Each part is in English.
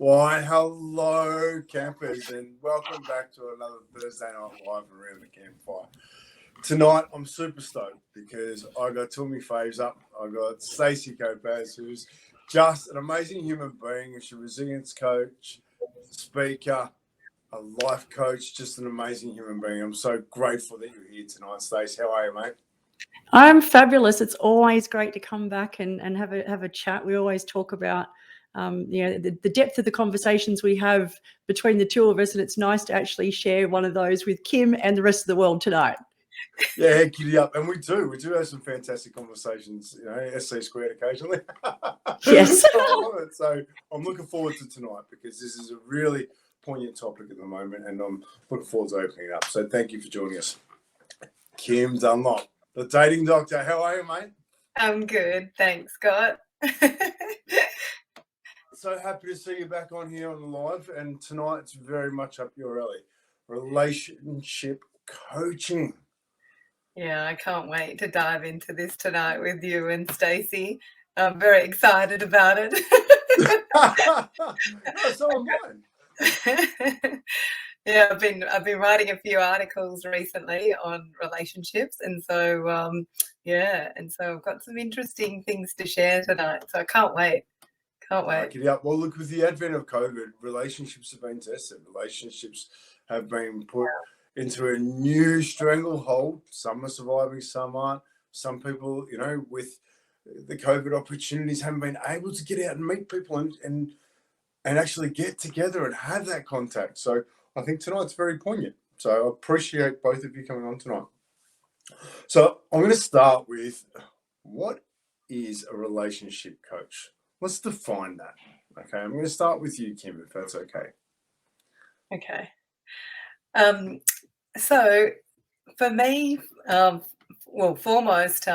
Why, hello, campers, and welcome back to another Thursday Night Live around the campfire. Tonight, I'm super stoked because I got two of my faves up. I got Stacey Copas, who's just an amazing human being. She's a resilience coach, speaker, a life coach, just an amazing human being. I'm so grateful that you're here tonight, Stacey. How are you, mate? I'm fabulous. It's always great to come back and have a chat. We always talk about the depth of the conversations we have between the two of us, and it's nice to actually share one of those with Kim and the rest of the world tonight. Yeah, giddy up. And we do have some fantastic conversations, SC squared occasionally. Yes. I love it. So I'm looking forward to tonight because this is a really poignant topic at the moment, and I'm looking forward to opening it up. So thank you for joining us. Kim Dunlop, the dating doctor. How are you, mate? I'm good. Thanks, Scott. So happy to see you back on here on the live. And tonight it's very much up your alley. Relationship coaching. Yeah, I can't wait to dive into this tonight with you and Stacey. I'm very excited about it. So am I. Yeah, I've been writing a few articles recently on relationships, and so I've got some interesting things to share tonight. So I can't wait. Can't wait. Well, look, with the advent of COVID, relationships have been tested. Relationships have been put into a new stranglehold. Some are surviving, some aren't. Some people, with the COVID opportunities, haven't been able to get out and meet people and actually get together and have that contact. So I think tonight's very poignant. So I appreciate both of you coming on tonight. So I'm going to start with, what is a relationship coach? Let's define that. Okay, I'm going to start with you, Kim, if that's okay. Okay. So for me, foremost,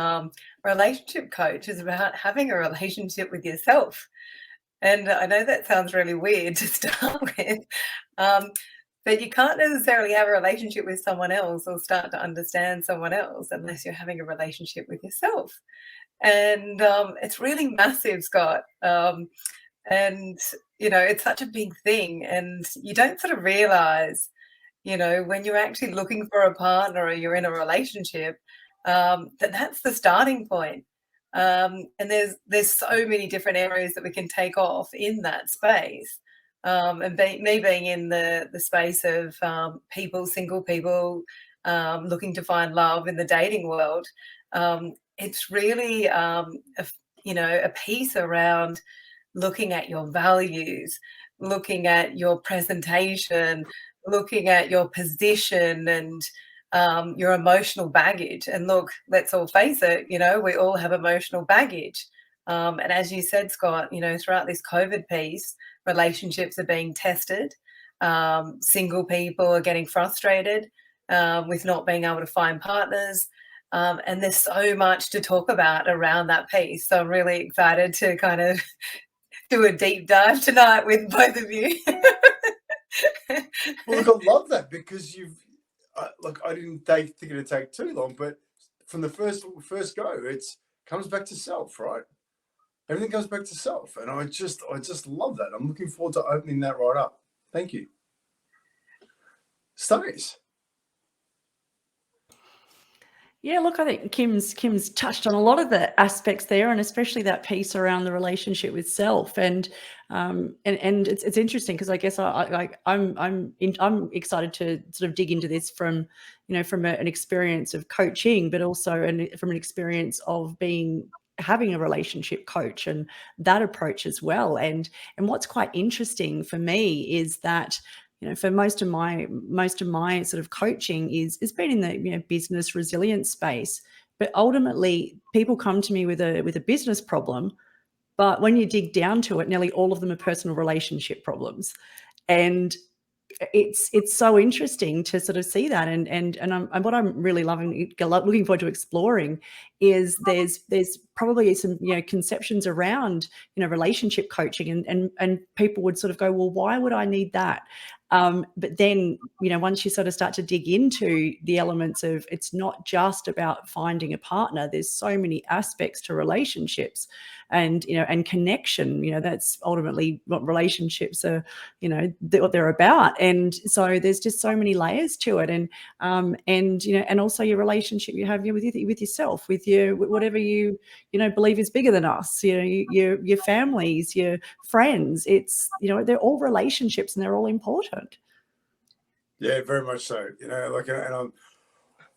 relationship coach is about having a relationship with yourself. And I know that sounds really weird to start with, but you can't necessarily have a relationship with someone else or start to understand someone else unless you're having a relationship with yourself. And it's really massive, Scott. And, it's such a big thing. And you don't sort of realize, when you're actually looking for a partner or you're in a relationship, that's the starting point. And there's so many different areas that we can take off in that space. And me being in the space of single people looking to find love in the dating world, it's really a piece around looking at your values, looking at your presentation, looking at your position and your emotional baggage. And look, let's all face it, we all have emotional baggage. And as you said, Scott, throughout this COVID piece, relationships are being tested. Single people are getting frustrated with not being able to find partners. And there's so much to talk about around that piece. So I'm really excited to kind of do a deep dive tonight with both of you. Well, look, I love that because I didn't think it'd take too long, but from the first go, it comes back to self, right? Everything comes back to self, and I just love that. I'm looking forward to opening that right up. Thank you, Stace. Yeah, look, I think Kim's touched on a lot of the aspects there, and especially that piece around the relationship with self. And it's interesting because I guess I'm excited to sort of dig into this from an experience of coaching, but also from an experience of having a relationship coach and that approach as well. And what's quite interesting for me is that, for most of my sort of coaching is been in the business resilience space. But ultimately, people come to me with a business problem, but when you dig down to it, nearly all of them are personal relationship problems. And it's so interesting to sort of see that, and what I'm really looking forward to exploring is there's probably some, you know, conceptions around, you know, relationship coaching, and people would sort of go, well, why would I need that? But then, you know, once you sort of start to dig into the elements of, it's not just about finding a partner, there's so many aspects to relationships, and, you know, and connection, you know, that's ultimately what relationships are, you know, what they're about. And so there's just so many layers to it. And you know, and also your relationship you have with yourself, with your, whatever you know, believe is bigger than us, you know, your families, your friends. It's, you know, they're all relationships and they're all important. Yeah, very much so. You know, like, and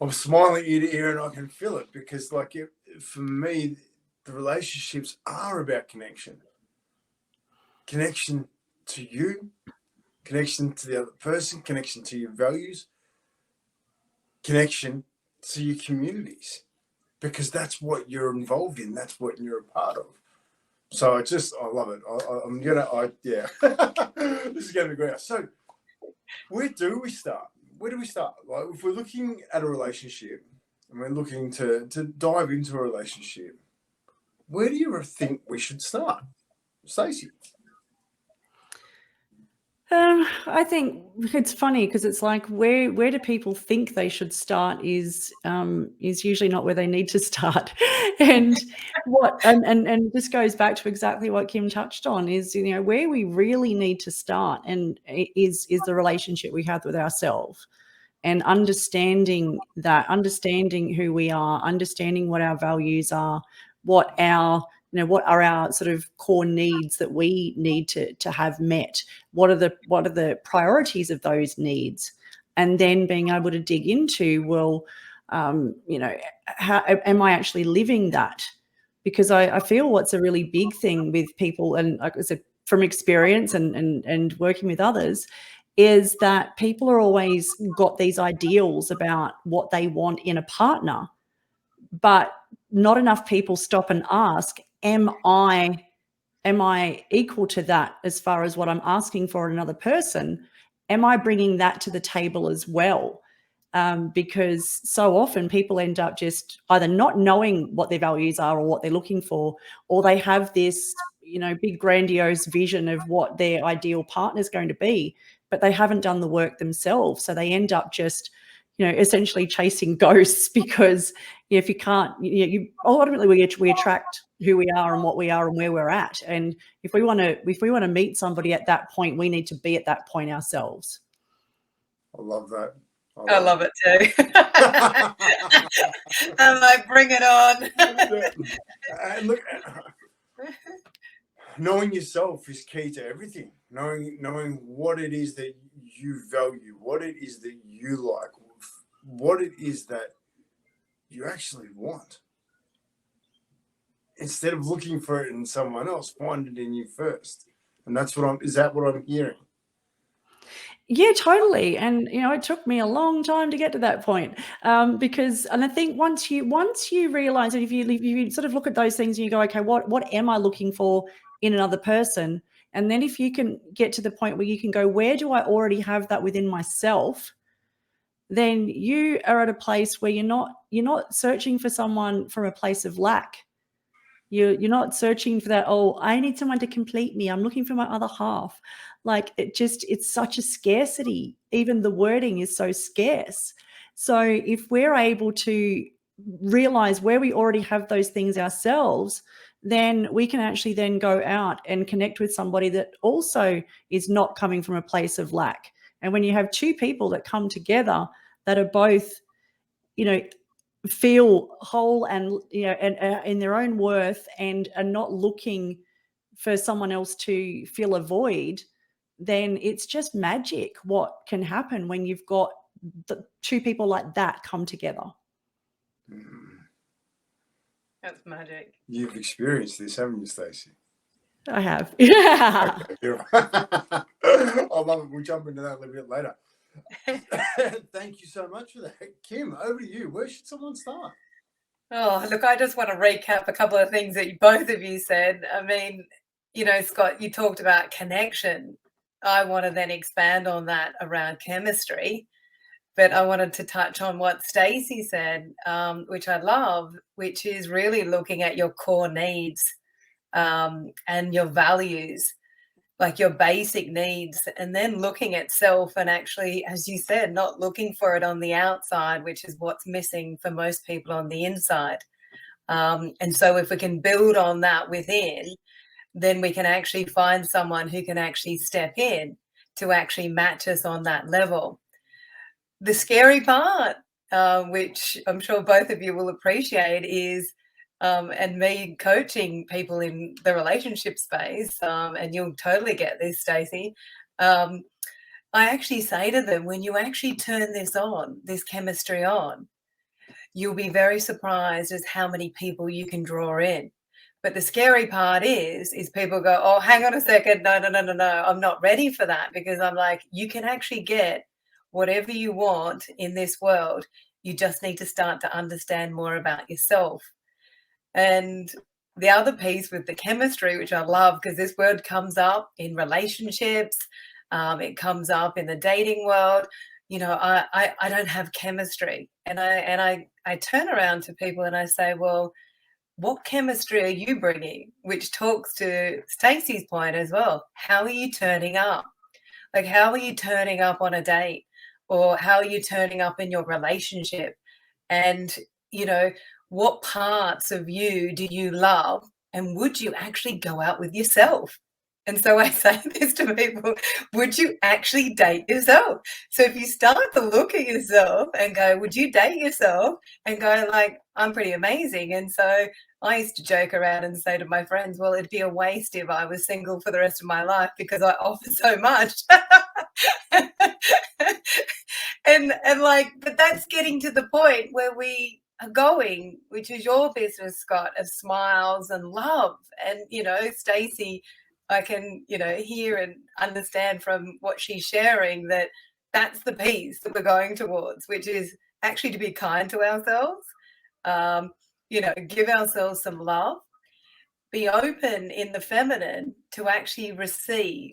I'm smiling ear to ear, and I can feel it, because, like, for me, the relationships are about connection to you, connection to the other person, connection to your values, connection to your communities, because that's what you're involved in, that's what you're a part of. So I love it. Yeah, this is gonna be great. So where do we start? Like, if we're looking at a relationship and we're looking to dive into a relationship, where do you think we should start, Stacey? I think it's funny because it's like, where do people think they should start is usually not where they need to start. And this goes back to exactly what Kim touched on, is, you know, where we really need to start, and is the relationship we have with ourselves, and understanding who we are, understanding what our values are, what are our sort of core needs that we need to have met, what are the priorities of those needs, and then being able to dig into, well, you know, how am I actually living that? Because I feel what's a really big thing with people, and like I said, from experience and working with others, is that people are always got these ideals about what they want in a partner, but not enough people stop and ask, am I equal to that as far as what I'm asking for in another person? Am I bringing that to the table as well? Because so often people end up just either not knowing what their values are or what they're looking for, or they have this, you know, big grandiose vision of what their ideal partner is going to be, but they haven't done the work themselves. So they end up just, you know, essentially chasing ghosts, because, you know, if you can't, you ultimately we attract who we are and what we are and where we're at. And if we want to meet somebody at that point, we need to be at that point ourselves. I love that. I love it too. I'm like, bring it on. And look, knowing yourself is key to everything. Knowing what it is that you value, what it is that you like, what it is that you actually want. Instead of looking for it in someone else, find it in you first. And is that what I'm hearing? Yeah, totally. And, you know, it took me a long time to get to that point, because, and I think once you realize that, if you sort of look at those things and you go, okay, what am I looking for in another person? And then if you can get to the point where you can go, where do I already have that within myself? Then you are at a place where you're not searching for someone from a place of lack. You're not searching for that, oh, I need someone to complete me, I'm looking for my other half. Like, it's such a scarcity. Even the wording is so scarce. So if we're able to realize where we already have those things ourselves, then we can actually then go out and connect with somebody that also is not coming from a place of lack. And when you have two people that come together that are both, you know, feel whole and, you know, and in their own worth, and are not looking for someone else to fill a void, then it's just magic what can happen when you've got the two people like that come together. That's magic. You've experienced this, haven't you, Stacey? I have. Yeah. Okay. I love it. We'll jump into that a little bit later. Thank you so much for that. Kim, over to you. Where should someone start? Oh, look, I just want to recap a couple of things that both of you said. I mean, you know, Scott, you talked about connection. I want to then expand on that around chemistry, But I wanted to touch on what Stacey said, which I love, which is really looking at your core needs and your values, like your basic needs, and then looking at self and actually, as you said, not looking for it on the outside, which is what's missing for most people on the inside. And so if we can build on that within, then we can actually find someone who can actually step in to actually match us on that level. The scary part, which I'm sure both of you will appreciate, is and me coaching people in the relationship space, and you'll totally get this, Stacey. I actually say to them, when you actually turn this on, this chemistry on, you'll be very surprised as how many people you can draw in. But the scary part is people go, oh, hang on a second, no, I'm not ready for that, because I'm like, you can actually get whatever you want in this world. You just need to start to understand more about yourself. And the other piece with the chemistry, which I love, because this word comes up in relationships, it comes up in the dating world. I don't have chemistry, and I turn around to people and I say, well, what chemistry are you bringing? Which talks to Stacey's point as well. How are you turning up? Like, how are you turning up on a date, or how are you turning up in your relationship? And what parts of you do you love, and would you actually go out with yourself? And so I say this to people, would you actually date yourself? So if you start to look at yourself and go, would you date yourself? And go like, I'm pretty amazing. And so I used to joke around and say to my friends, well, it'd be a waste if I was single for the rest of my life, because I offer so much. But that's getting to the point where we are going, which is your business, Scott, of smiles and love. And, Stacey, I can, hear and understand from what she's sharing that that's the piece that we're going towards, which is actually to be kind to ourselves, give ourselves some love, be open in the feminine to actually receive,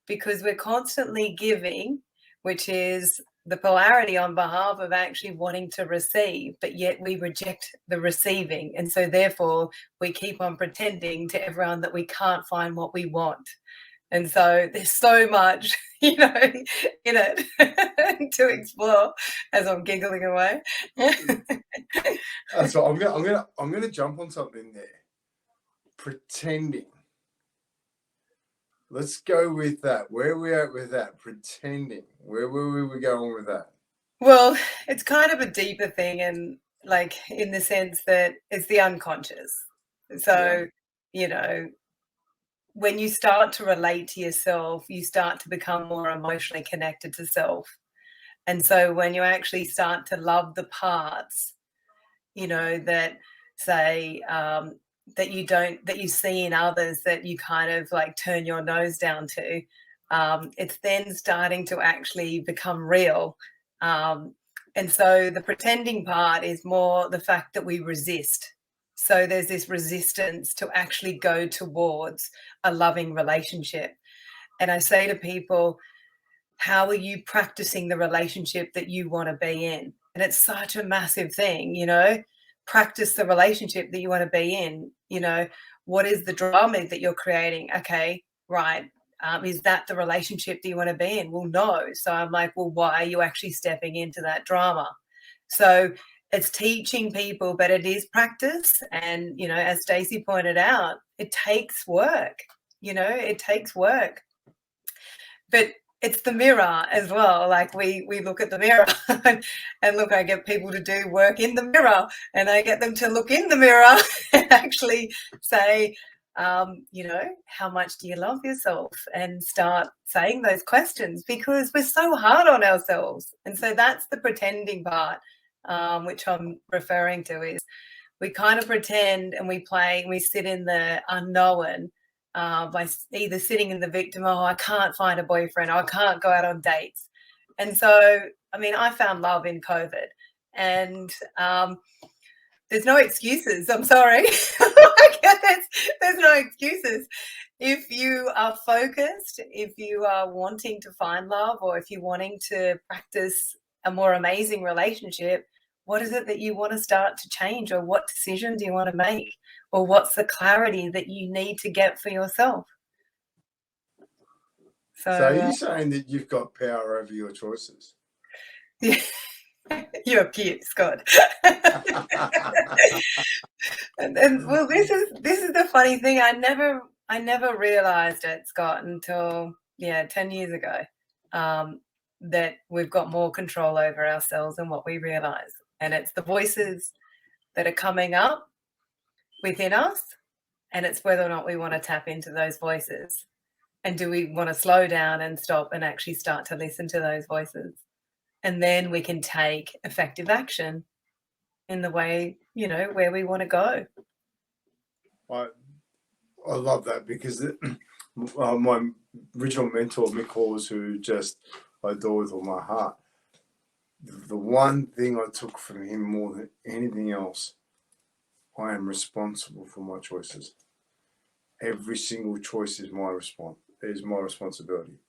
because we're constantly giving, which is the polarity on behalf of actually wanting to receive, but yet we reject the receiving. And so therefore we keep on pretending to everyone that we can't find what we want. And so there's so much, in it to explore, as I'm giggling away. So I'm gonna jump on something there. Pretending. Let's go with that. Where are we at with that? Pretending. Where were we going with that? Well, it's kind of a deeper thing, and like in the sense that it's the unconscious. So, when you start to relate to yourself, you start to become more emotionally connected to self. And so when you actually start to love the parts, that say, that you see in others, that you kind of like turn your nose down to, it's then starting to actually become real. And so the pretending part is more the fact that we resist. So there's this resistance to actually go towards a loving relationship. And I say to people, how are you practicing the relationship that you want to be in? And it's such a massive thing, practice the relationship that you want to be in. What is the drama that you're creating? Okay, right. Is that the relationship that you want to be in? Well, no. So I'm like, well, why are you actually stepping into that drama? So it's teaching people, but it is practice. And, as Stacey pointed out, it takes work, it takes work. But it's the mirror as well. Like we look at the mirror and look, I get people to do work in the mirror, and I get them to look in the mirror and actually say, how much do you love yourself? And start saying those questions, because we're so hard on ourselves. And so that's the pretending part, which I'm referring to, is we kind of pretend and we play and we sit in the unknown, by either sitting in the victim, oh, I can't find a boyfriend, I can't go out on dates. And so, I found love in COVID, and there's no excuses. I'm sorry. There's no excuses. If you are focused, if you are wanting to find love, or if you're wanting to practice a more amazing relationship, what is it that you want to start to change, or what decision do you want to make, or what's the clarity that you need to get for yourself? So are you saying that you've got power over your choices? You're cute, Scott. and well, this is the funny thing. I never realized it, Scott, until 10 years ago, that we've got more control over ourselves than what we realize. And it's the voices that are coming up within us, and it's whether or not we want to tap into those voices. And do we want to slow down and stop and actually start to listen to those voices? And then we can take effective action in the way, where we want to go. I love that, because my original mentor, Mick Hawes, who just I adore with all my heart, the one thing I took from him more than anything else, I am responsible for my choices. Every single choice is my responsibility.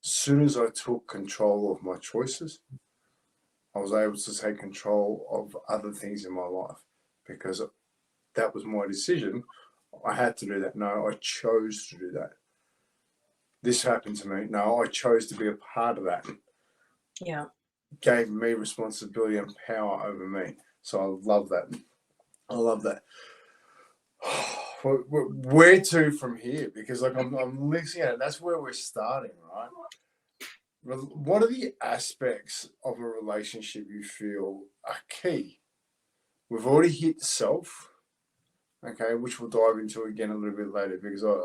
As soon as I took control of my choices, I was able to take control of other things in my life, because that was my decision. I had to do that. No, I chose to do that. This happened to me. No, I chose to be a part of that. Yeah. Gave me responsibility and power over me. So I love that. I love that. Where to from here? Because I'm listening at it. That's where we're starting, right? What are the aspects of a relationship you feel are key? We've already hit self, okay, which we'll dive into again a little bit later, because I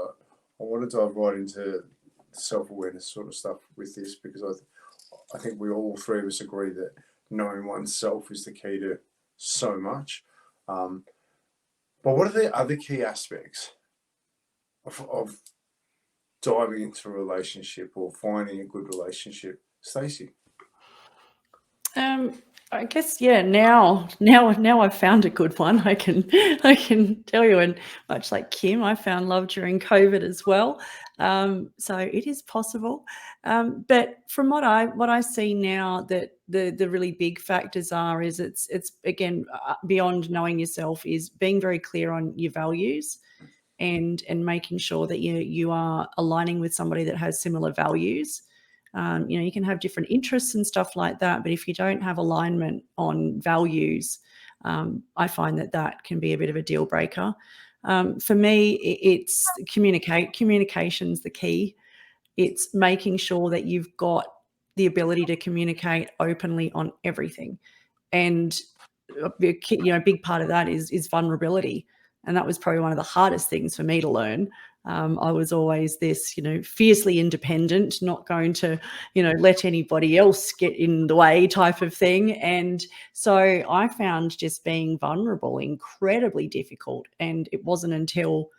want to dive right into self-awareness sort of stuff with this, because I think we all three of us agree that knowing oneself is the key to so much. But what are the other key aspects of diving into a relationship or finding a good relationship, Stacey? I guess now I've found a good one. I can tell you, and much like Kim, I found love during COVID as well. So it is possible. But from what I see now, that the really big factors is it's again beyond knowing yourself, is being very clear on your values, and making sure that you are aligning with somebody that has similar values. You can have different interests and stuff like that, but if you don't have alignment on values, I find that can be a bit of a deal breaker. For me, it's communication's the key. It's making sure that you've got the ability to communicate openly on everything. And a big part of that is vulnerability. And that was probably one of the hardest things for me to learn. I was always this, fiercely independent, not going to, let anybody else get in the way type of thing. And so I found just being vulnerable incredibly difficult. And it wasn't until,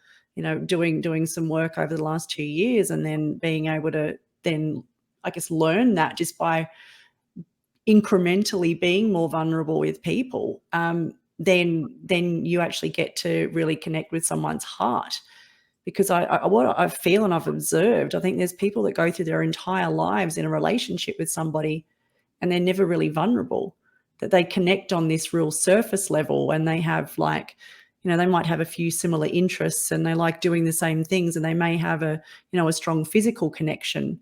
doing some work over the last 2 years, and then being able to then, I guess, learn that just by incrementally being more vulnerable with people, then you actually get to really connect with someone's heart. Because what I feel and I've observed, I think there's people that go through their entire lives in a relationship with somebody and they're never really vulnerable, that they connect on this real surface level, and they have they might have a few similar interests and they like doing the same things, and they may have a strong physical connection.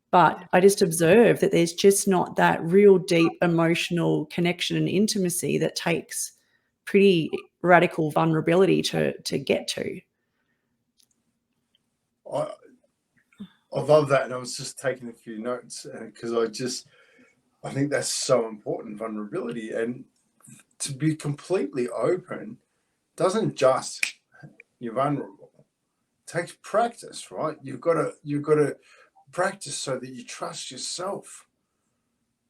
But I just observe that there's just not that real deep emotional connection and intimacy that takes pretty radical vulnerability to get to. I love that, and I was just taking a few notes because I think that's so important, vulnerability, and to be completely open doesn't just you're vulnerable. It takes practice, right? You've got to practice so that you trust yourself.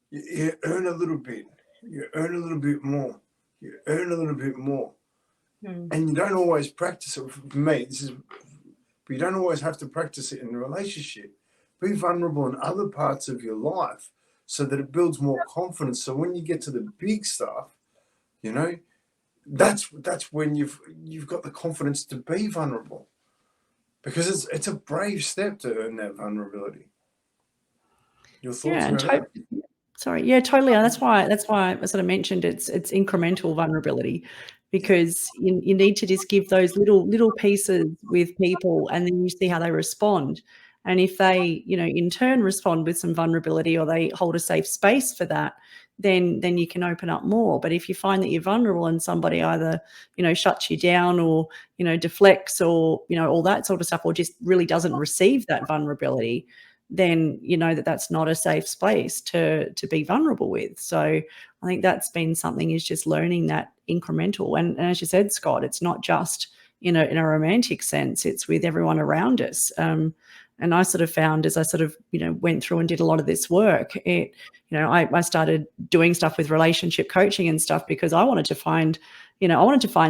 You earn a little bit, you earn a little bit more, you earn a little bit more, and you don't always practice it. For me, but you don't always have to practice it in a relationship. Be vulnerable in other parts of your life so that it builds more confidence. So when you get to the big stuff, that's when you've got the confidence to be vulnerable, because it's a brave step to earn that vulnerability. Your thoughts on that? Sorry. Yeah, totally. That's why I sort of mentioned it's incremental vulnerability, because you need to just give those little pieces with people, and then you see how they respond. And if they, in turn respond with some vulnerability, or they hold a safe space for that, then you can open up more. But if you find that you're vulnerable and somebody either, shuts you down, or, deflects, or, all that sort of stuff, or just really doesn't receive that vulnerability, then you know that that's not a safe space to be vulnerable with. So I think that's been something, is just learning that incremental. And as you said, Scott, it's not just, in a romantic sense, it's with everyone around us. And I sort of found, as I sort of, went through and did a lot of this work, I started doing stuff with relationship coaching and stuff, because I wanted to find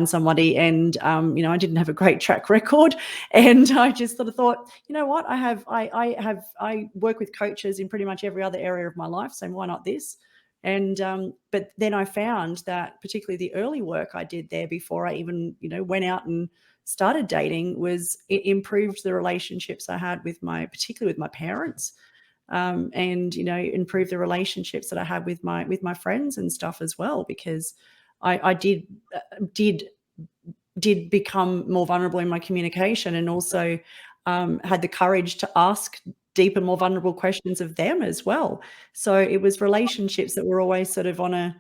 somebody, and I didn't have a great track record, and I just sort of thought, what, I work with coaches in pretty much every other area of my life, so why not this? And but then I found that particularly the early work I did there, before I even went out and started dating, was it improved the relationships I had particularly with my parents, and improve the relationships that I had with my friends and stuff as well, because I did become more vulnerable in my communication, and also had the courage to ask deeper, more vulnerable questions of them as well. So it was relationships that were always sort of on a,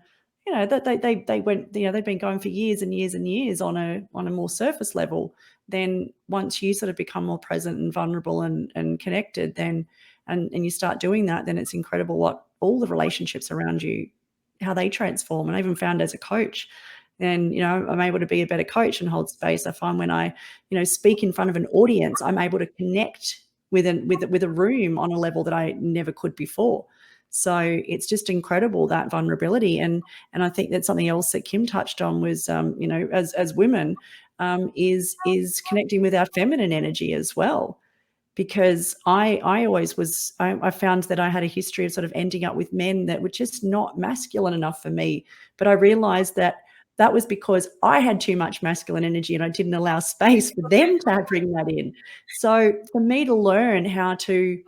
that they went, they've been going for years and years and years on a more surface level. Then once you sort of become more present and vulnerable and connected, then and you start doing that, then it's incredible what all the relationships around you, how they transform. And I even found, as a coach, and I'm able to be a better coach and hold space. I find when I speak in front of an audience, I'm able to connect with a room on a level that I never could before. So it's just incredible, that vulnerability. And I think that's something else that Kim touched on was, as women, is connecting with our feminine energy as well. Because I always was, I found that I had a history of sort of ending up with men that were just not masculine enough for me. But I realized that was because I had too much masculine energy, and I didn't allow space for them to bring that in. So for me to learn how to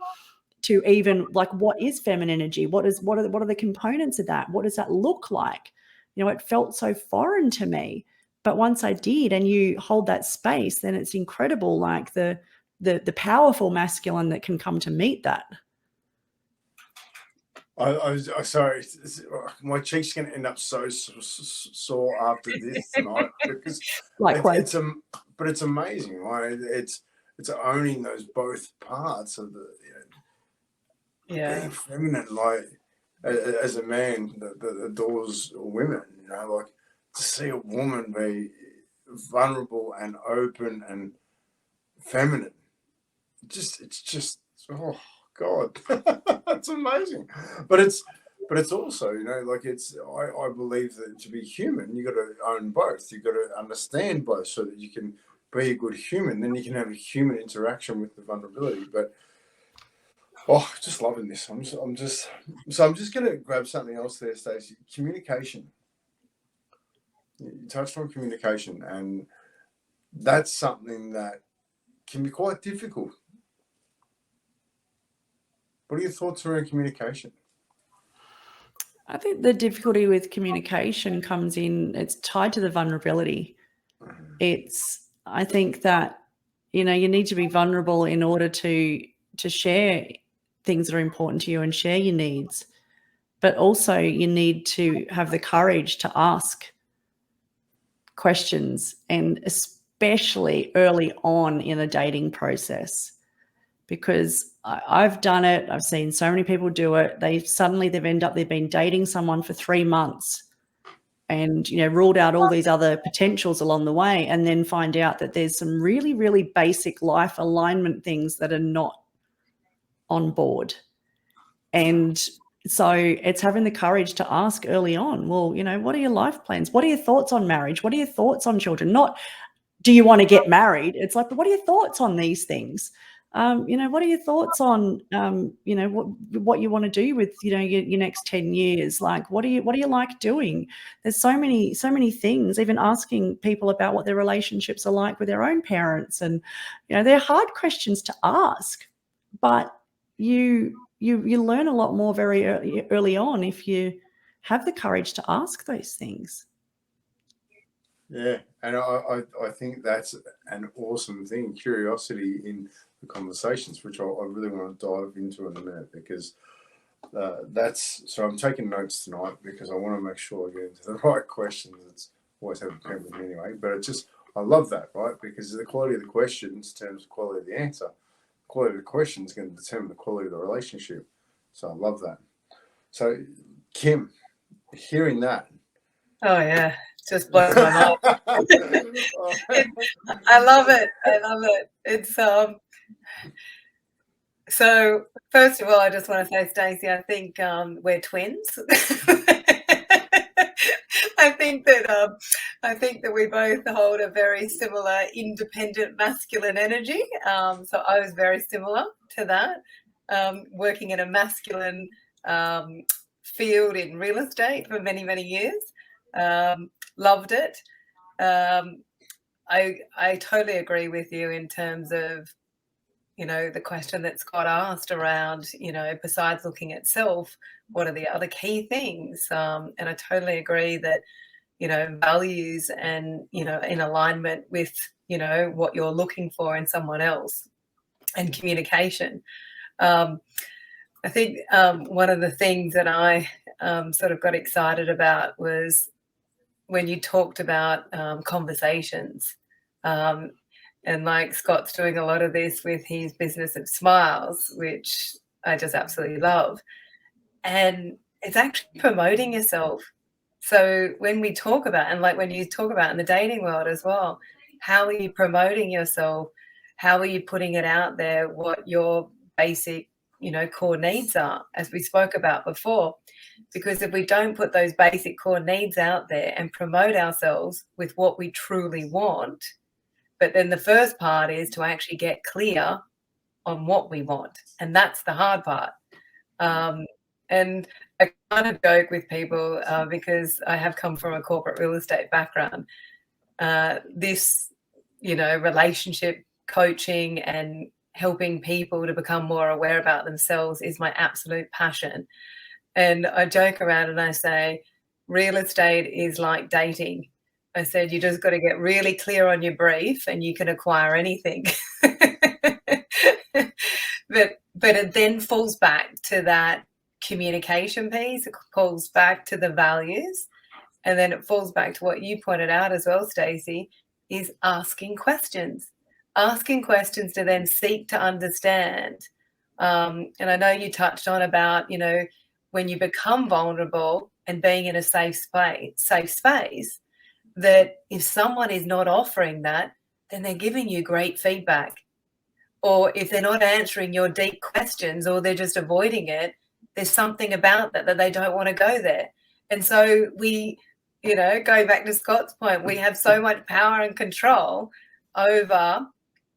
even, like, what is feminine energy? What are the components of that? What does that look like? It felt so foreign to me. But once I did, and you hold that space, then it's incredible, like the powerful masculine that can come to meet that. I sorry, my cheek's going to end up so sore after this tonight, because Likewise. but it's amazing, right? It's owning those both parts of the being feminine, like as a man that adores women, like to see a woman be vulnerable and open and feminine. It's just oh God, that's amazing. But it's also, like I believe that to be human, you got to own both. You got to understand both, so that you can be a good human. Then you can have a human interaction with the vulnerability. But just loving this. I'm just going to grab something else there, Stacey. Communication. You touched on communication, and that's something that can be quite difficult. What are your thoughts around communication? I think the difficulty with communication comes in, it's tied to the vulnerability. I think that, you need to be vulnerable in order to share things that are important to you and share your needs. But also you need to have the courage to ask questions, and especially early on in a dating process. Because I've done it. I've seen so many people do it. They've been dating someone for 3 months, and ruled out all these other potentials along the way, and then find out that there's some really, really basic life alignment things that are not on board. And so it's having the courage to ask early on, well, what are your life plans? What are your thoughts on marriage? What are your thoughts on children? Not, do you want to get married? It's like, what are your thoughts on these things? What are your thoughts on, what you want to do with, your next 10 years? Like, what do you like doing? There's so many things, even asking people about what their relationships are like with their own parents. And, they're hard questions to ask, but you you learn a lot more very early on if you have the courage to ask those things. Yeah, and I think that's an awesome thing, curiosity in the conversations, which I really want to dive into in a minute, because so I'm taking notes tonight because I want to make sure I get into the right questions. It's always have a pen with me anyway, but I love that, right? Because the quality of the questions determines the quality of the answer. The quality of the question is going to determine the quality of the relationship. So I love that. So Kim, hearing that. Oh yeah, just blows my mind. I love it. I love it. It's So first of all, I just want to say, Stacey, I think we're twins. I think that we both hold a very similar independent masculine energy. So I was very similar to that, working in a masculine field in real estate for many, many years. Loved it. I totally agree with you in terms of, the question that Scott asked around, besides looking at self, what are the other key things? And I totally agree that, values and, in alignment with, what you're looking for in someone else, and communication. I think one of the things that I sort of got excited about was when you talked about conversations. And like Scott's doing a lot of this with his business of smiles, which I just absolutely love. And it's actually promoting yourself. So when we talk about, and like when you talk about in the dating world as well, how are you promoting yourself? How are you putting it out there? What your basic, core needs are, as we spoke about before. Because if we don't put those basic core needs out there and promote ourselves with what we truly want, but then the first part is to actually get clear on what we want. And that's the hard part. And I kind of joke with people because I have come from a corporate real estate background. This, relationship coaching and helping people to become more aware about themselves is my absolute passion. And I joke around and I say, real estate is like dating. I said, you just got to get really clear on your brief and you can acquire anything. But it then falls back to that communication piece. It falls back to the values. And then it falls back to what you pointed out as well, Stacey, is asking questions. Asking questions to then seek to understand. And I know you touched on about, when you become vulnerable and being in a safe space, that if someone is not offering that, then they're giving you great feedback. Or if they're not answering your deep questions or they're just avoiding it, there's something about that they don't want to go there. And so we, going back to Scott's point, we have so much power and control over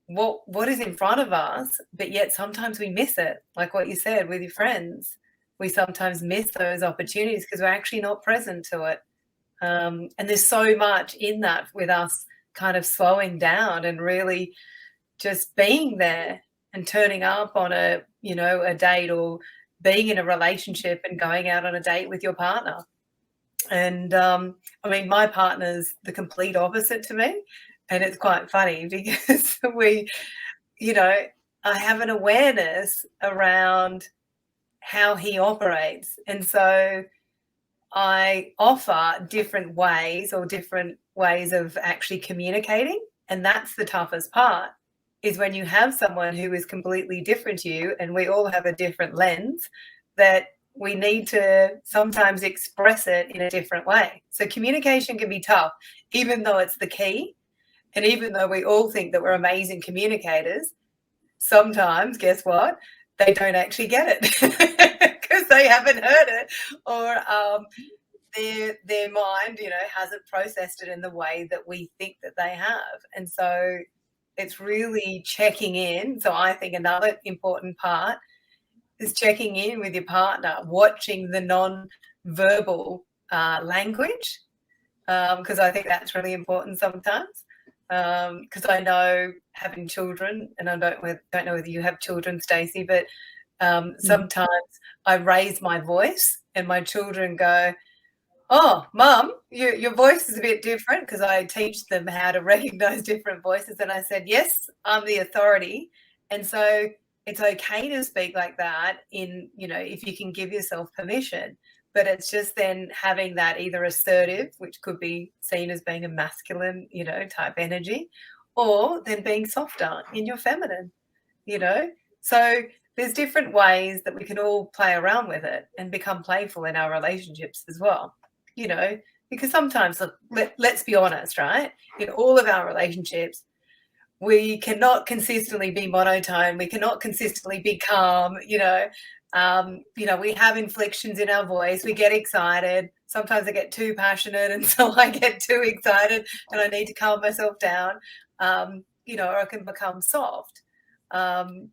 what is in front of us, but yet sometimes we miss it. Like what you said with your friends, we sometimes miss those opportunities because we're actually not present to it. And there's so much in that with us kind of slowing down and really just being there and turning up on a date, or being in a relationship and going out on a date with your partner. And my partner's the complete opposite to me. And it's quite funny because I have an awareness around how he operates. And so I offer different ways of actually communicating. And that's the toughest part, is when you have someone who is completely different to you, and we all have a different lens, that we need to sometimes express it in a different way. So communication can be tough, even though it's the key. And even though we all think that we're amazing communicators, sometimes, guess what? They don't actually get it because they haven't heard it, or their mind, hasn't processed it in the way that we think that they have. And so it's really checking in. So I think another important part is checking in with your partner, watching the non-verbal language, because I think that's really important sometimes. Because I know having children, and I don't know whether you have children, Stacey, but Sometimes I raise my voice and my children go, "Oh, Mum, your voice is a bit different," because I teach them how to recognize different voices. And I said, yes, I'm the authority. And so it's okay to speak like that if you can give yourself permission. But it's just then having that either assertive, which could be seen as being a masculine, type energy, or then being softer in your feminine, So there's different ways that we can all play around with it and become playful in our relationships as well. Because sometimes, let's be honest, right? In all of our relationships, we cannot consistently be monotone. We cannot consistently be calm. We have inflections in our voice. We get excited. Sometimes I get too passionate, and so I get too excited, and I need to calm myself down. Or I can become soft. And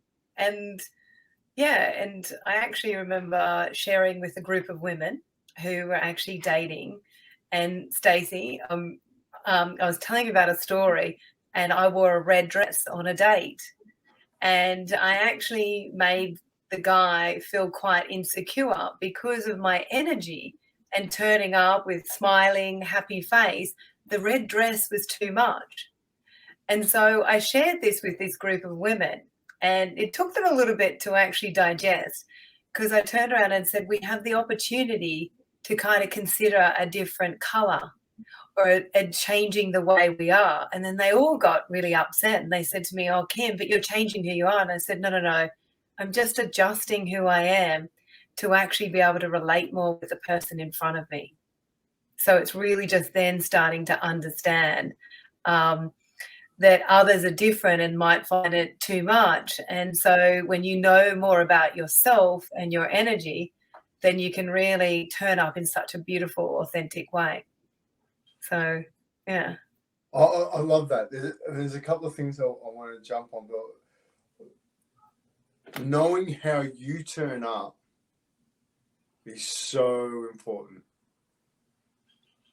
I actually remember sharing with a group of women who were actually dating. And Stacey, I was telling you about a story, and I wore a red dress on a date. And I actually made the guy feel quite insecure because of my energy and turning up with smiling, happy face. The red dress was too much. And so I shared this with this group of women, and it took them a little bit to actually digest, because I turned around and said, we have the opportunity to kind of consider a different color or changing the way we are. And then they all got really upset, and they said to me, "Oh, Kim, but you're changing who you are." And I said, no. I'm just adjusting who I am to actually be able to relate more with the person in front of me. So it's really just then starting to understand that others are different and might find it too much. And so when you know more about yourself and your energy, then you can really turn up in such a beautiful, authentic way. So, yeah. I love that. There's a couple of things I want to jump on, but knowing how you turn up is so important,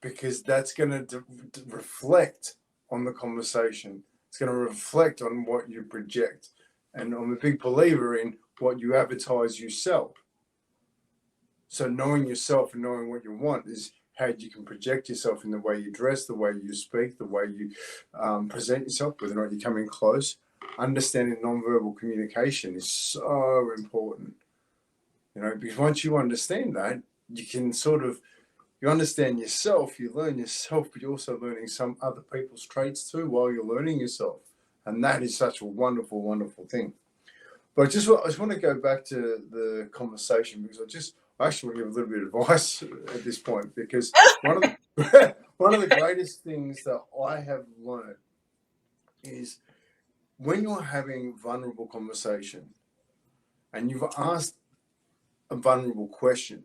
because that's going to reflect on the conversation. It's going to reflect on what you project. And I'm a big believer in what you advertise yourself. So knowing yourself and knowing what you want is how you can project yourself in the way you dress, the way you speak, the way you present yourself, whether or not you come in close. Understanding nonverbal communication is so important, because once you understand that, you can you understand yourself, you learn yourself, but you're also learning some other people's traits too while you're learning yourself. And that is such a wonderful, wonderful thing. But I just want to go back to the conversation, because I actually want to give a little bit of advice at this point, because one of the greatest things that I have learned is when you're having vulnerable conversation and you've asked a vulnerable question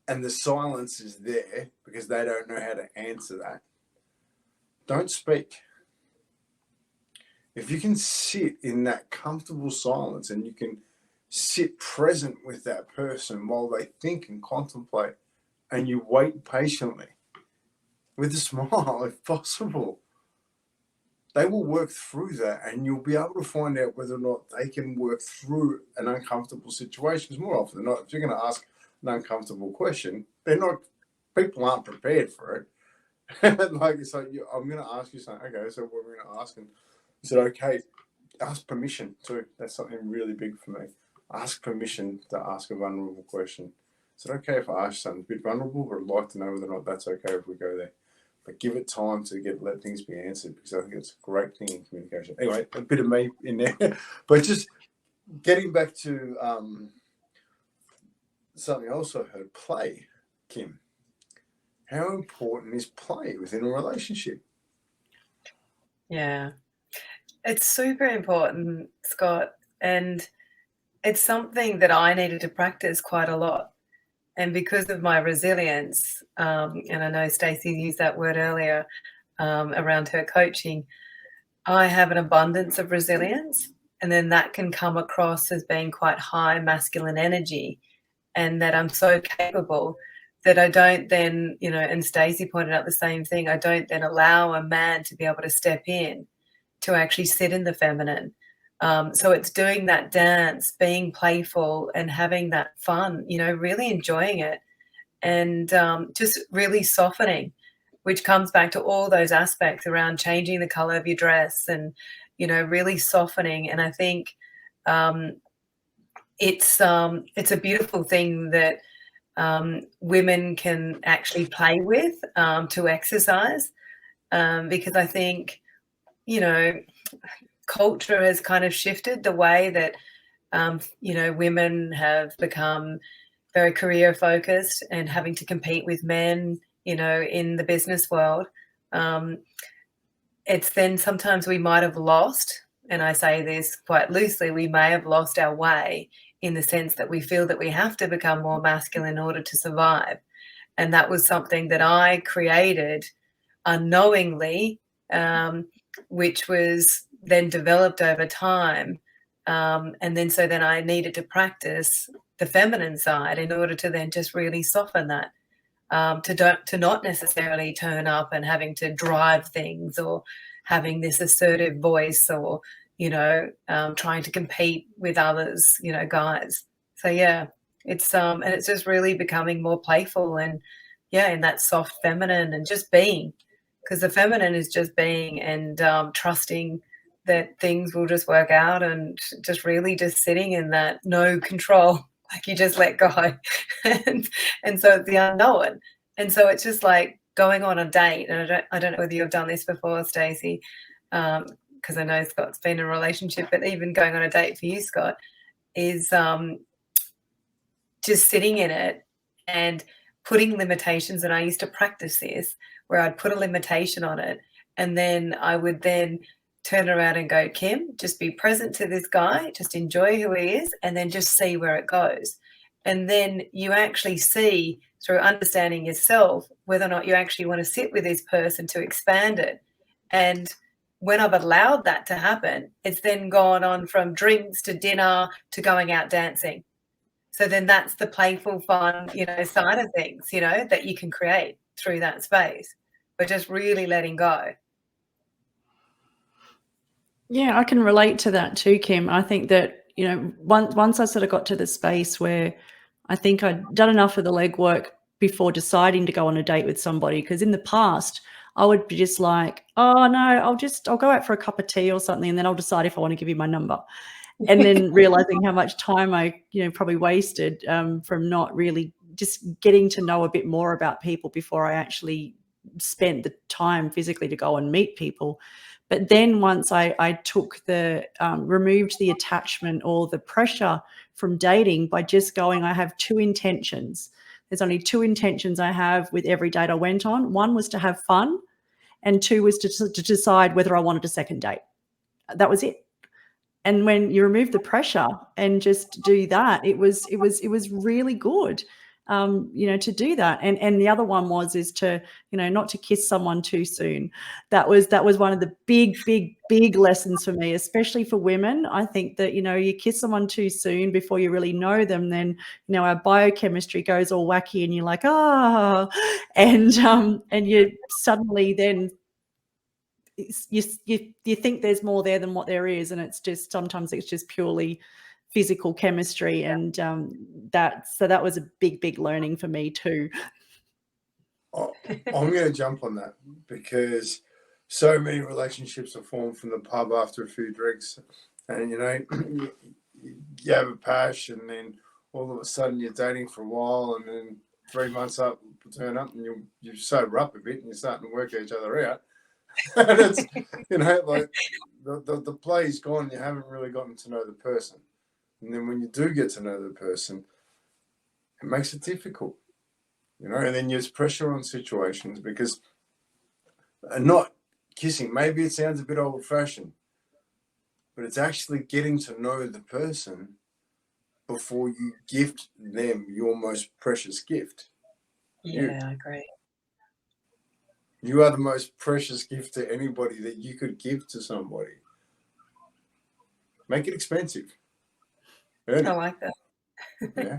and the silence is there because they don't know how to answer that, don't speak. If you can sit in that comfortable silence and you can sit present with that person while they think and contemplate, and you wait patiently with a smile, if possible, they will work through that, and you'll be able to find out whether or not they can work through an uncomfortable situation. Because more often than not, if you're going to ask an uncomfortable question, people aren't prepared for it. I'm going to ask you something. Okay, so what are we going to ask? And I said, okay, ask permission too. That's something really big for me. Ask permission to ask a vulnerable question. Is it okay if I ask something a bit vulnerable, but I'd like to know whether or not that's okay if we go there? But give it time to let things be answered, because I think it's a great thing in communication. Anyway, a bit of me in there. But just getting back to something else I heard, play, Kim. How important is play within a relationship? Yeah. It's super important, Scott. And it's something that I needed to practice quite a lot. And because of my resilience, and I know Stacey used that word earlier around her coaching, I have an abundance of resilience. And then that can come across as being quite high masculine energy, and that I'm so capable that I don't then, and Stacey pointed out the same thing, I don't then allow a man to be able to step in to actually sit in the feminine. So it's doing that dance, being playful and having that fun, you know, really enjoying it, and just really softening, which comes back to all those aspects around changing the color of your dress and, you know, really softening. And I think it's a beautiful thing that women can actually play with to exercise, because I think, you know, culture has kind of shifted the way that, you know, women have become very career focused and having to compete with men, you know, in the business world. It's then sometimes we might have lost, and I say this quite loosely, we may have lost our way in the sense that we feel that we have to become more masculine in order to survive. And that was something that I created unknowingly, which was then developed over time. And then so then I needed to practice the feminine side in order to then just really soften that, to not necessarily turn up and having to drive things or having this assertive voice or, you know, trying to compete with others, you know, guys. So yeah, it's and it's just really becoming more playful and yeah, in that soft feminine and just being, because the feminine is just being and trusting that things will just work out and just really just sitting in that no control, like you just let go. and so it's the unknown. And so it's just like going on a date. And I don't know whether you've done this before, Stacey, because I know Scott's been in a relationship, but even going on a date for you, Scott, is just sitting in it and putting limitations. And I used to practice this where I'd put a limitation on it, and then I would then turn around and go, Kim, just be present to this guy, just enjoy who he is, and then just see where it goes. And then you actually see through understanding yourself whether or not you actually want to sit with this person to expand it. And when I've allowed that to happen, it's then gone on from drinks to dinner to going out dancing. So then that's the playful, fun, you know, side of things, you know, that you can create through that space, but just really letting go. Yeah, I can relate to that too, Kim. I think that, you know, once I sort of got to the space where I think I'd done enough of the legwork before deciding to go on a date with somebody, because in the past I would be just like, oh no, I'll go out for a cup of tea or something, and then I'll decide if I want to give you my number. And then realizing how much time I, you know, probably wasted from not really just getting to know a bit more about people before I actually spent the time physically to go and meet people. But then once I took removed the attachment or the pressure from dating by just going, I have two intentions. There's only two intentions I have with every date I went on. One was to have fun, and two was to decide whether I wanted a second date. That was it. And when you remove the pressure and just do that, it was really good, you know, to do that. And the other one is to, you know, not to kiss someone too soon. That was one of the big lessons for me, especially for women. I think that, you know, you kiss someone too soon before you really know them, then, you know, our biochemistry goes all wacky and you're like, and you suddenly then you think there's more there than what there is, and it's just sometimes it's just purely physical chemistry. And that was a big learning for me too. I'm going to jump on that because so many relationships are formed from the pub after a few drinks, and you know you have a pash, and then all of a sudden you're dating for a while, and then 3 months up turn up and you sober up a bit and you're starting to work each other out. And it's, you know, like the play's gone. You haven't really gotten to know the person, and then when you do get to know the person, it makes it difficult, you know. And then there's pressure on situations because not kissing. Maybe it sounds a bit old-fashioned, but it's actually getting to know the person before you gift them your most precious gift. Yeah, I agree. You are the most precious gift to anybody that you could give to somebody. Make it expensive. I like that. Yeah.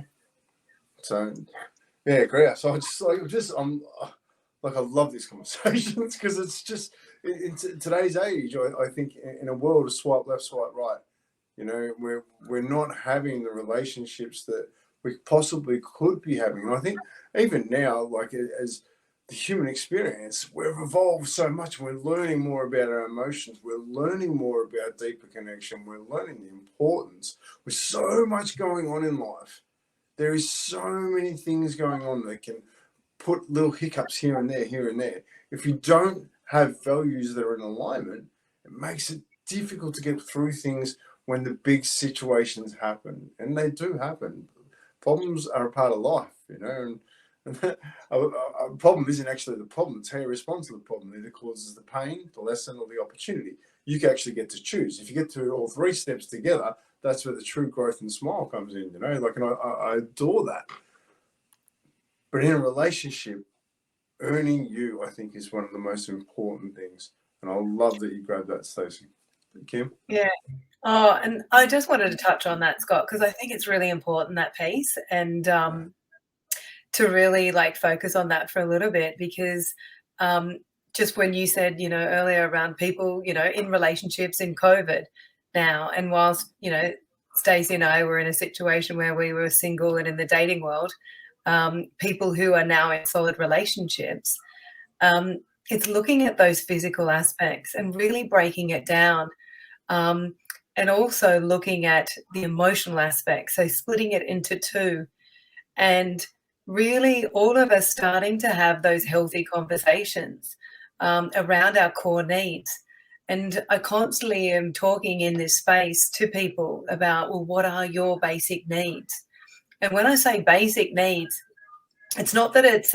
So, yeah, great. So I'm like, I love these conversations because it's just in today's age. I think in a world of swipe left, swipe right, You know, we're not having the relationships that we possibly could be having. And I think even now, like as the human experience, we've evolved so much. We're learning more about our emotions. We're learning more about deeper connection. We're learning the importance. With so much going on in life, there is so many things going on that can put little hiccups here and there, here and there. If you don't have values that are in alignment, it makes it difficult to get through things when the big situations happen. And they do happen. Problems are a part of life, you know, and a problem isn't actually the problem. It's how you respond to the problem. Either causes the pain, the lesson, or the opportunity. You can actually get to choose. If you get to all three steps together, that's where the true growth and smile comes in, you know, like, and I adore that. But in a relationship, earning you, I think, is one of the most important things. And I love that you grabbed that, Stacey. Kim? Yeah. Oh, and I just wanted to touch on that, Scott, because I think it's really important, that piece, and to really like focus on that for a little bit, because just when you said, you know, earlier around people, you know, in relationships in COVID now, and whilst, you know, Stacey and I were in a situation where we were single and in the dating world, people who are now in solid relationships, it's looking at those physical aspects and really breaking it down, and also looking at the emotional aspects, so splitting it into two, and really all of us starting to have those healthy conversations around our core needs. And I constantly am talking in this space to people about, well, what are your basic needs? And when I say basic needs, it's not that it's,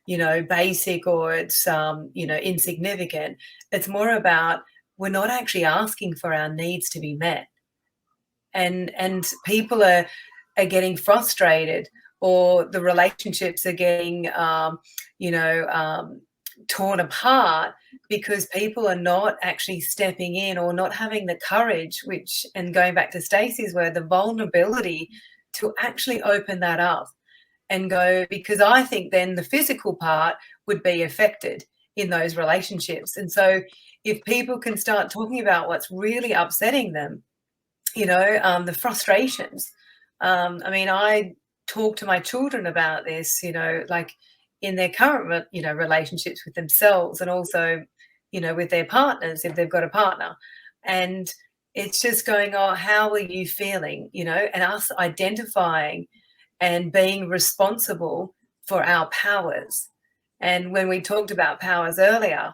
you know, basic or it's, you know, insignificant. It's more about we're not actually asking for our needs to be met. And people are getting frustrated, or the relationships are getting, you know, torn apart because people are not actually stepping in or not having the courage, which, and going back to Stacey's word, the vulnerability to actually open that up and go, because I think then the physical part would be affected in those relationships. And so if people can start talking about what's really upsetting them, you know, the frustrations. I mean, I talk to my children about this, you know, like in their current, you know, relationships with themselves, and also, you know, with their partners, if they've got a partner. And it's just going, oh, how are you feeling? You know, and us identifying and being responsible for our powers. And when we talked about powers earlier,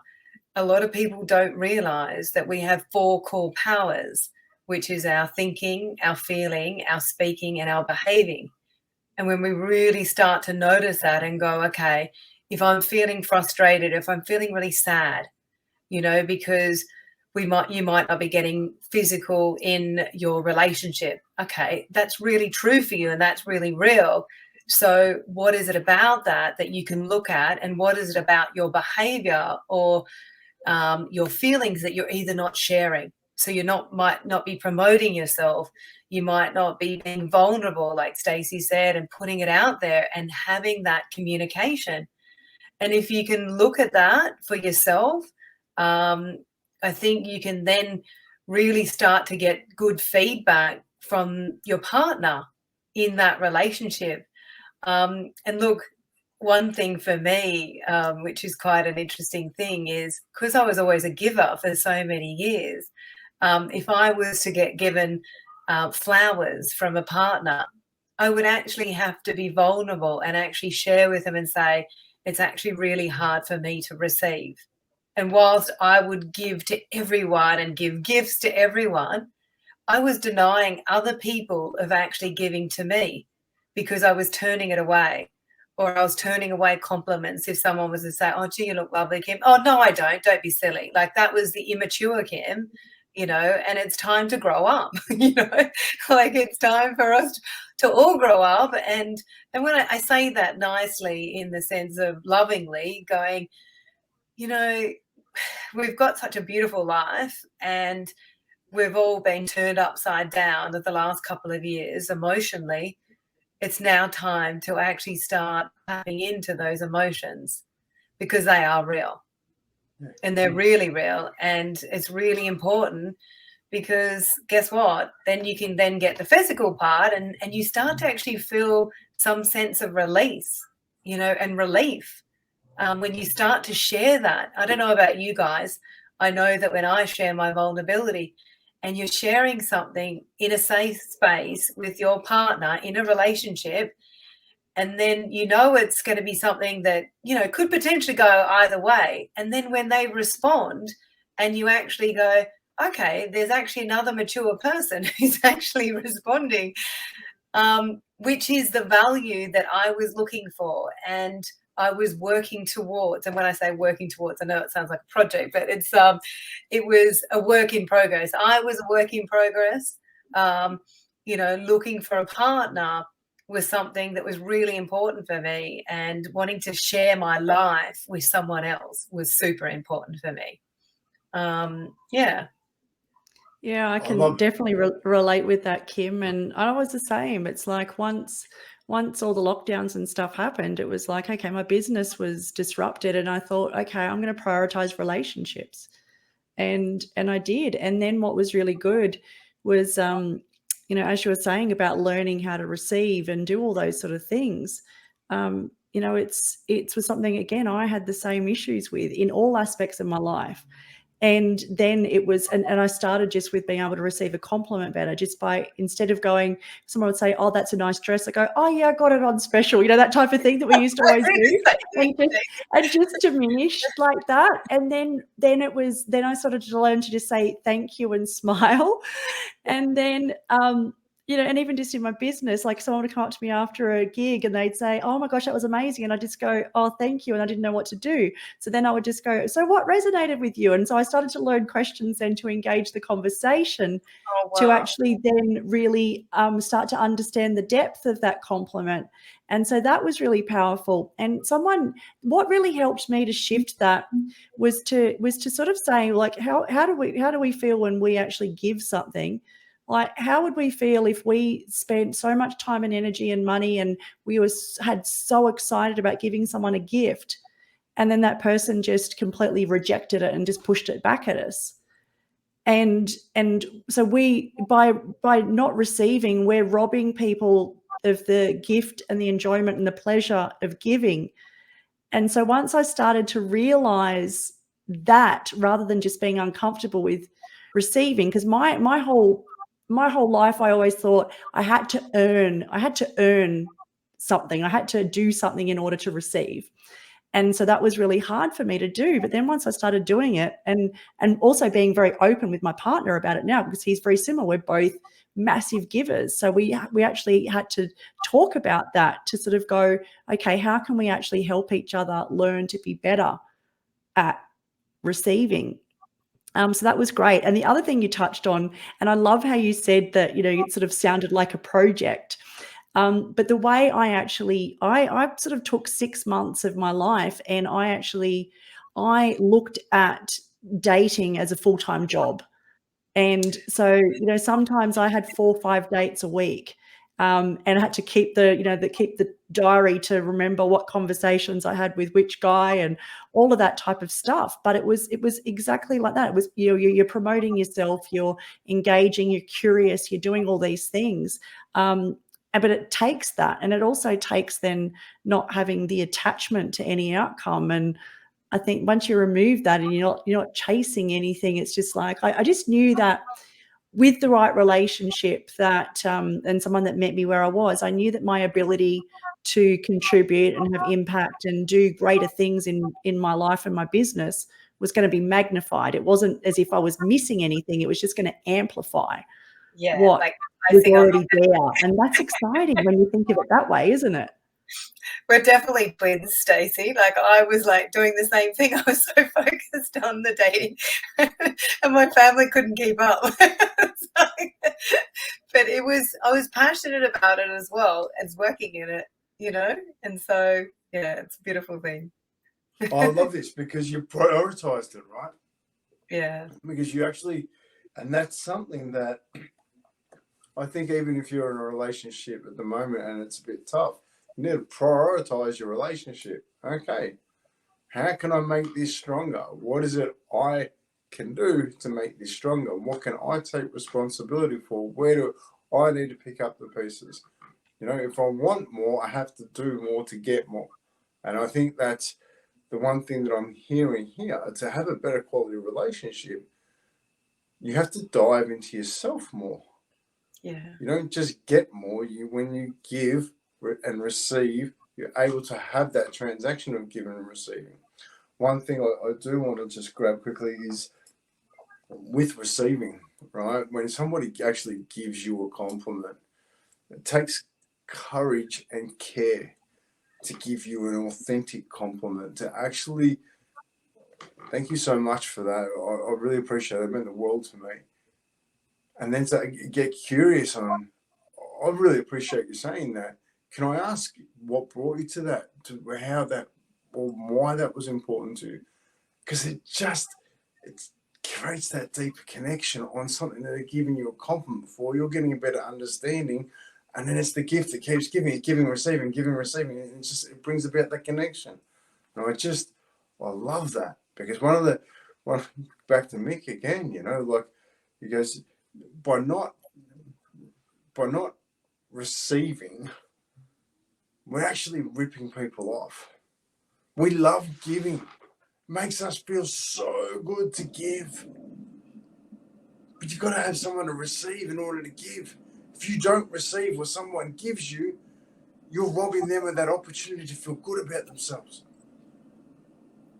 a lot of people don't realize that we have 4 core powers, which is our thinking, our feeling, our speaking, and our behaving. And when we really start to notice that and go, okay, if I'm feeling frustrated, if I'm feeling really sad, you know, because you might not be getting physical in your relationship. Okay, that's really true for you and that's really real. So what is it about that you can look at, and what is it about your behavior or your feelings that you're either not sharing? So you might not be promoting yourself. You might not be being vulnerable, like Stacey said, and putting it out there and having that communication. And if you can look at that for yourself, I think you can then really start to get good feedback from your partner in that relationship. And look, one thing for me, which is quite an interesting thing, is because I was always a giver for so many years, if I was to get given flowers from a partner, I would actually have to be vulnerable and actually share with them and say, it's actually really hard for me to receive. And whilst I would give to everyone and give gifts to everyone, I was denying other people of actually giving to me because I was turning it away, or I was turning away compliments. If someone was to say, oh, gee, you look lovely, Kim. Oh, no, I don't be silly. Like, that was the immature Kim, you know, and it's time to grow up, you know, like it's time for us to all grow up. And when I say that nicely in the sense of lovingly going, you know, we've got such a beautiful life and we've all been turned upside down the last couple of years emotionally. It's now time to actually start tapping into those emotions because they are real and they're really real. And it's really important because guess what? Then you can then get the physical part, and you start to actually feel some sense of release, you know, and relief when you start to share that. I don't know about you guys. I know that when I share my vulnerability, and you're sharing something in a safe space with your partner in a relationship, and then you know it's going to be something that, you know, could potentially go either way. And then when they respond and you actually go, okay, there's actually another mature person who's actually responding, which is the value that I was looking for and I was working towards. And when I say working towards, I know it sounds like a project, but it was a work in progress. I was a work in progress. You know, looking for a partner was something that was really important for me, and wanting to share my life with someone else was super important for me. Yeah. Yeah, I can definitely relate with that, Kim. And I was the same. It's like once all the lockdowns and stuff happened, it was like, okay, my business was disrupted, and I thought, okay, I'm going to prioritize relationships, and I did. And then what was really good was, you know, as you were saying about learning how to receive and do all those sort of things, you know, it was something, again, I had the same issues with in all aspects of my life. And then it was, and I started just with being able to receive a compliment better, just by, instead of going, someone would say, oh, that's a nice dress. I go, oh yeah, I got it on special, you know, that type of thing that we used to always do, and just diminished like that. And then I started to learn to just say thank you and smile. And then, you know, and even just in my business, like someone would come up to me after a gig and they'd say, oh my gosh, that was amazing. And I just go, oh, thank you. And I didn't know what to do. So then I would just go, so what resonated with you? And so I started to learn questions then to engage the conversation, to actually then really start to understand the depth of that compliment. And so that was really powerful. And what really helped me to shift that was to sort of say, like, how do we feel when we actually give something? Like, how would we feel if we spent so much time and energy and money, and we had so excited about giving someone a gift, and then that person just completely rejected it and just pushed it back at us? And so we, by not receiving, we're robbing people of the gift and the enjoyment and the pleasure of giving. And so once I started to realize that, rather than just being uncomfortable with receiving, because my whole life, I always thought I had to earn something. I had to do something in order to receive. And so that was really hard for me to do. But then once I started doing it, and also being very open with my partner about it now, because he's very similar, we're both massive givers. So we actually had to talk about that, to sort of go, okay, how can we actually help each other learn to be better at receiving? So that was great. And the other thing you touched on, and I love how you said that, you know, it sort of sounded like a project. But the way I sort of took 6 months of my life, and I looked at dating as a full-time job. And so, you know, sometimes I had 4 or 5 dates a week, and I had to keep the diary to remember what conversations I had with which guy and all of that type of stuff. But it was exactly like that. It was, you're promoting yourself, you're engaging, you're curious, you're doing all these things. But it takes that, and it also takes then not having the attachment to any outcome. And I think once you remove that and you're not chasing anything, it's just like, I just knew that with the right relationship, that and someone that met me where I was, I knew that my ability to contribute and have impact and do greater things in my life and my business was going to be magnified. It wasn't as if I was missing anything. It was just going to amplify what was already there. And that's exciting when you think of it that way, isn't it? We're definitely twins, Stacey. Like, I was like doing the same thing. I was so focused on the dating and my family couldn't keep up. But I was passionate about it as well as working in it, you know? And so, yeah, it's a beautiful thing. I love this because you prioritized it, right? Yeah. Because you actually, and that's something that I think even if you're in a relationship at the moment and it's a bit tough, you need to prioritize your relationship. Okay, how can I make this stronger? What is it I can do to make this stronger? What can I take responsibility for? Where do I need to pick up the pieces? You know, if I want more, I have to do more to get more. And I think that's the one thing that I'm hearing here. To have a better quality relationship, you have to dive into yourself more. Yeah. You don't just get more. When you give and receive, you're able to have that transaction of giving and receiving. One thing I do want to just grab quickly is with receiving, right? When somebody actually gives you a compliment, it takes courage and care to give you an authentic compliment, to actually, thank you so much for that. I really appreciate it. It meant the world to me. And then to get curious on, I really appreciate you saying that. Can I ask what brought you to that, to how that, or why that was important to you? Because it creates that deeper connection on something that they're giving you a compliment for. You're getting a better understanding, and then it's the gift that keeps giving, receiving, and it brings about that connection. And I love that, because back to Mick again, you know, like he goes, by not receiving, we're actually ripping people off. We love giving. Makes us feel so good to give. But you've got to have someone to receive in order to give. If you don't receive what someone gives you, you're robbing them of that opportunity to feel good about themselves.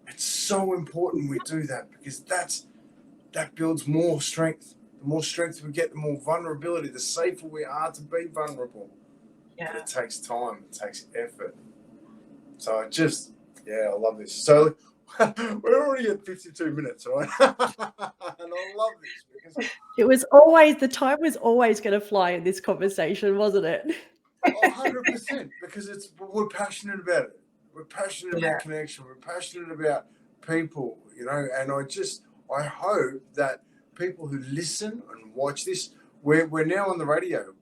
It's so important we do that, because that builds more strength. The more strength we get, the more vulnerability, the safer we are to be vulnerable. Yeah. But it takes time, it takes effort. So I love this. So we're already at 52 minutes, right? And I love this, because the time was always going to fly in this conversation, wasn't it? 100%, because we're passionate about it. We're passionate about connection. We're passionate about people, you know, and I hope that people who listen and watch this, we're now on the radio.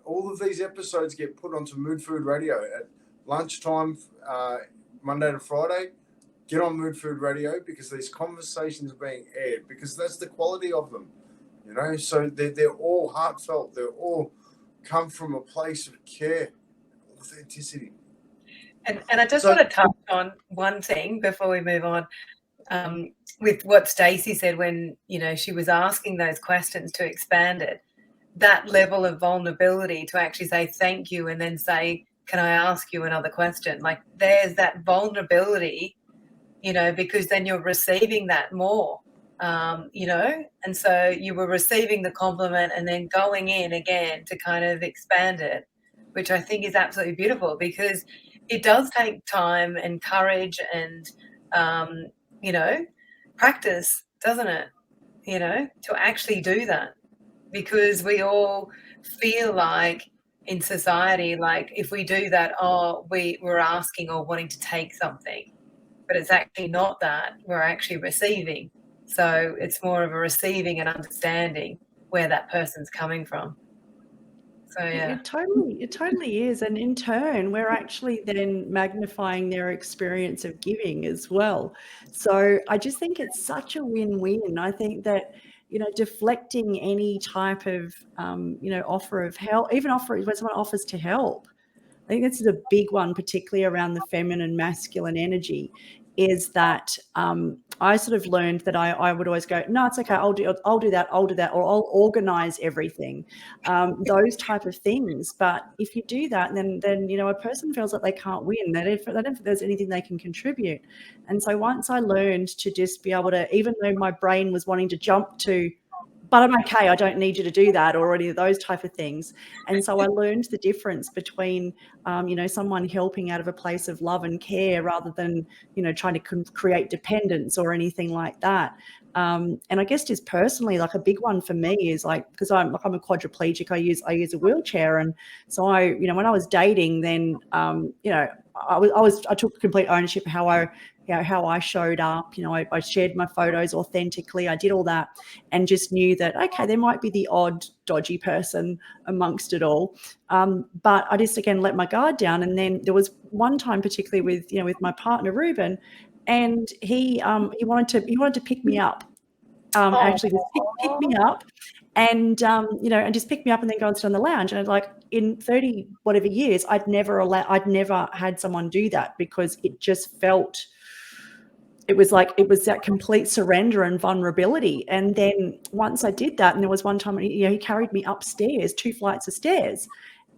All of these episodes get put onto Mood Food Radio at lunchtime, Monday to Friday. Get on Mood Food Radio, because these conversations are being aired, because that's the quality of them, you know. So they're all heartfelt. They're all come from a place of care, authenticity. And I just want to touch on one thing before we move on, with what Stacey said when, you know, she was asking those questions to expand it. That level of vulnerability to actually say thank you and then say, can I ask you another question? Like, there's that vulnerability, you know, because then you're receiving that more, you know, and so you were receiving the compliment and then going in again to kind of expand it, which I think is absolutely beautiful, because it does take time and courage and, you know, practice, doesn't it, you know, to actually do that, because we all feel like in society, like if we do that, we're asking or wanting to take something. But it's actually not that. We're actually receiving. So it's more of a receiving and understanding where that person's coming from. So, yeah. It totally is. And in turn, we're actually then magnifying their experience of giving as well. So I just think it's such a win-win. I think that, you know, deflecting any type of, you know, offer of help, even when someone offers to help, I think this is a big one, particularly around the feminine, masculine energy, is that I sort of learned that I would always go, no, it's okay, I'll do that, or I'll organize everything, those type of things. But if you do that, then you know, a person feels like they can't win. They don't think there's anything they can contribute. And so once I learned to just be able to, even though my brain was wanting to jump to, but I'm okay, I don't need you to do that, or any of those type of things. And so I learned the difference between, you know, someone helping out of a place of love and care rather than, you know, trying to create dependence or anything like that. And I guess just personally, like a big one for me is like, because I'm a quadriplegic, I use a wheelchair. And so you know, when I was dating, then, you know, I took complete ownership of how I showed up. You know, I shared my photos authentically. I did all that, and just knew that, okay, there might be the odd dodgy person amongst it all. But I just, again, let my guard down. And then there was one time, particularly with my partner, Ruben, and he wanted to pick me up. actually just pick me up and, and just pick me up and then go and sit on the lounge. And like in 30 whatever years, I'd never had someone do that, because it just felt, it was that complete surrender and vulnerability. And then once I did that, and there was one time, he carried me upstairs, 2 flights of stairs,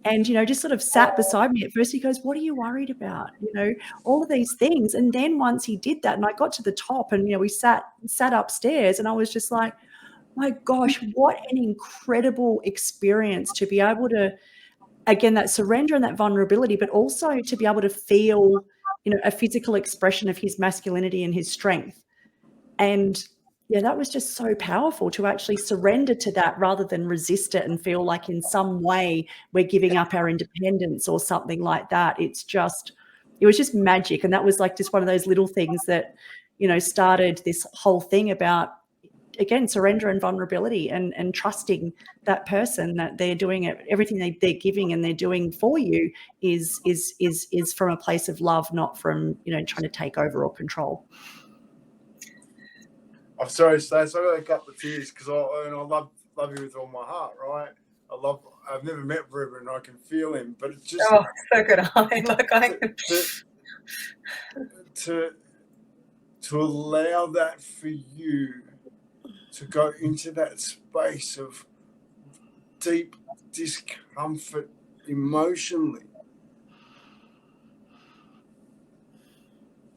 and, just sort of sat beside me. At first he goes, "What are you worried about?" All of these things. And then once he did that and I got to the top and, we sat upstairs, and I was just like, my gosh, what an incredible experience to be able to, again, that surrender and that vulnerability, but also to be able to feel, a physical expression of his masculinity and his strength. And yeah, that was just so powerful to actually surrender to that rather than resist it and feel like in some way we're giving up our independence or something like that. It was just magic. And that was like just one of those little things that, started this whole thing about, again, surrender and vulnerability, and trusting that person that they're doing it, everything they're giving and they're doing for you is from a place of love, not from, trying to take over or control. I'm sorry, Stacey, I got a couple of tears because I love you with all my heart, right? I've never met Ruben and I can feel him, but it's just so could I. To allow that for you to go into that space of deep discomfort emotionally,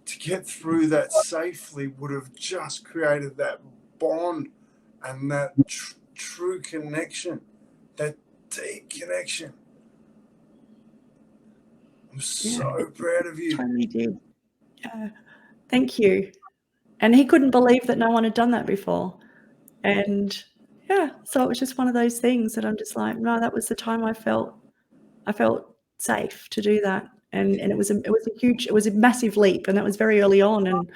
to get through that safely would have just created that bond and that true connection, that deep connection. I'm so proud of you. Totally did. Yeah. Thank you. And he couldn't believe that no one had done that before. And yeah, so it was just one of those things that I'm just like, no, that was the time I felt safe to do that. And it was a massive leap, and that was very early on. And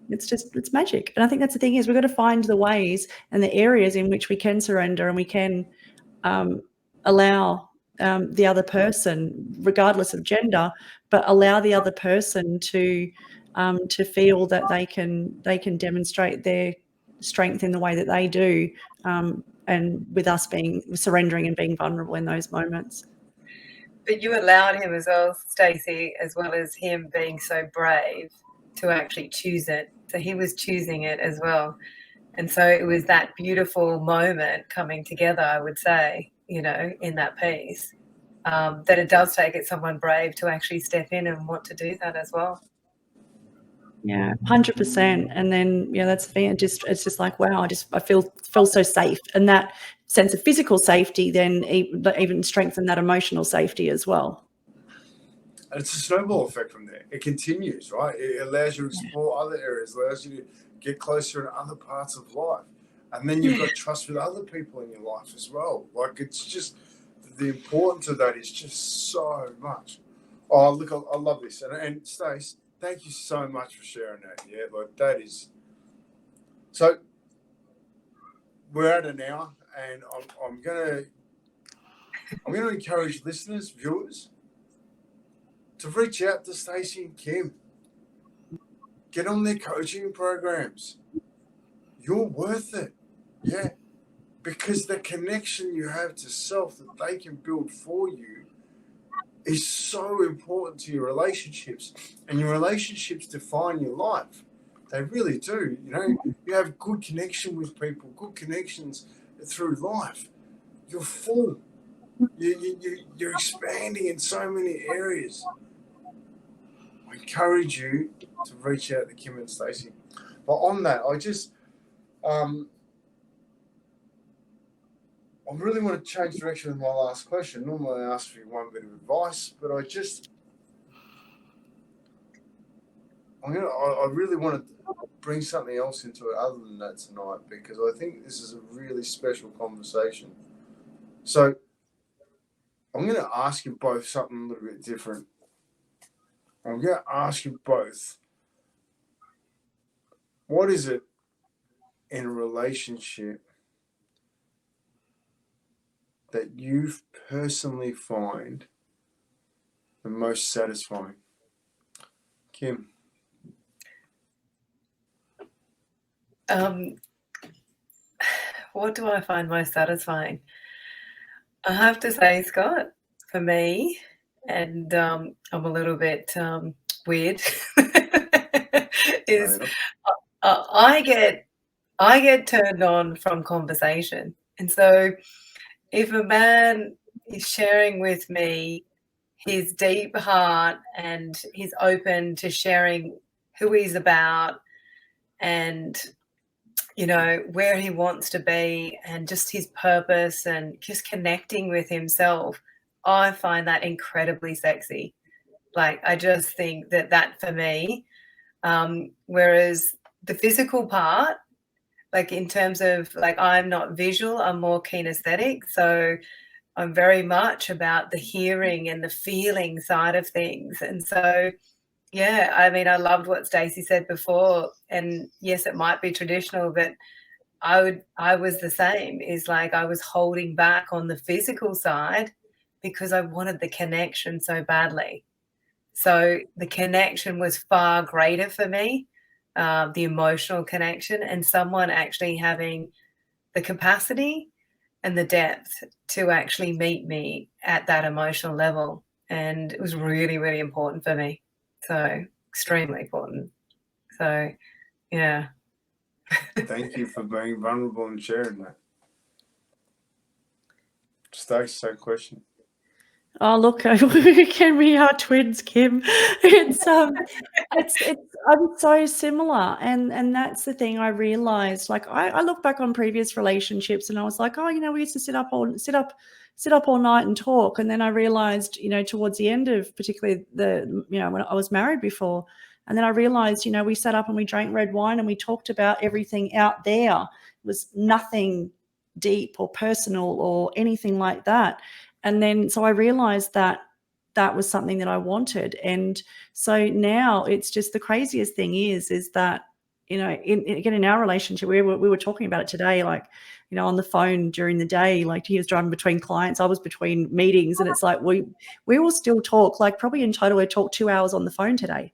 it's magic. And I think that's the thing, is we've got to find the ways and the areas in which we can surrender and we can allow the other person, regardless of gender, but allow the other person to feel that they can demonstrate their strength in the way that they do, and with us surrendering and being vulnerable in those moments. But you allowed him as well, Stacey, as well as him being so brave to actually choose it. So he was choosing it as well. And so it was that beautiful moment coming together, I would say, in that piece, that it does take it someone brave to actually step in and want to do that as well. Yeah, 100%. And then, that's the thing. It's just like, wow, I feel so safe. And that sense of physical safety then even strengthen that emotional safety as well. And it's a snowball effect from there. It continues, right? It allows you to explore other areas, allows you to get closer in other parts of life. And then you've got trust with other people in your life as well. Like, it's just, the importance of that is just so much. Oh, look, I love this. And Stace, thank you so much for sharing that. Yeah, like that is. So we're at an hour, and I'm gonna encourage listeners, viewers, to reach out to Stacey and Kim. Get on their coaching programs. You're worth it. Yeah. Because the connection you have to self that they can build for you is so important to your relationships. And your relationships define your life. They really do. You have good connection with people, good connections through life. You're full. You're expanding in so many areas. I encourage you to reach out to Kim and Stacey. But on that, I really want to change direction with my last question. Normally I ask for one bit of advice, but I really want to bring something else into it other than that tonight, because I think this is a really special conversation. So I'm going to ask you both something a little bit different. I'm going to ask you both, what is it in a relationship that you personally find the most satisfying? Kim? what do I find most satisfying? I have to say, Scott, for me, and I'm a little bit weird, is I get turned on from conversation, and so if a man is sharing with me his deep heart and he's open to sharing who he's about and where he wants to be and just his purpose and just connecting with himself, I find that incredibly sexy. Like, I just think that for me, whereas the physical part, like in terms of like, I'm not visual, I'm more kinesthetic. So I'm very much about the hearing and the feeling side of things. And so, yeah, I mean, I loved what Stacey said before. And yes, it might be traditional, but I was the same. Is like I was holding back on the physical side because I wanted the connection so badly. So the connection was far greater for me, the emotional connection, and someone actually having the capacity and the depth to actually meet me at that emotional level. And it was really, really important for me. So extremely important. So, yeah. Thank you for being vulnerable and sharing that. Stacey, same question. Oh, look, can we are twins, Kim? It's I'm so similar, and that's the thing I realized. Like I look back on previous relationships, and I was like, oh, we used to sit up all night and talk, and then I realized, towards the end of particularly when I was married before, and then I realized, we sat up and we drank red wine and we talked about everything out there. It was nothing deep or personal or anything like that. And then, so I realized that that was something that I wanted. And so now it's just the craziest thing is that, again, in our relationship, we were talking about it today, like, on the phone during the day, like he was driving between clients, I was between meetings, and it's like, we will still talk, like probably in total, we talked 2 hours on the phone today.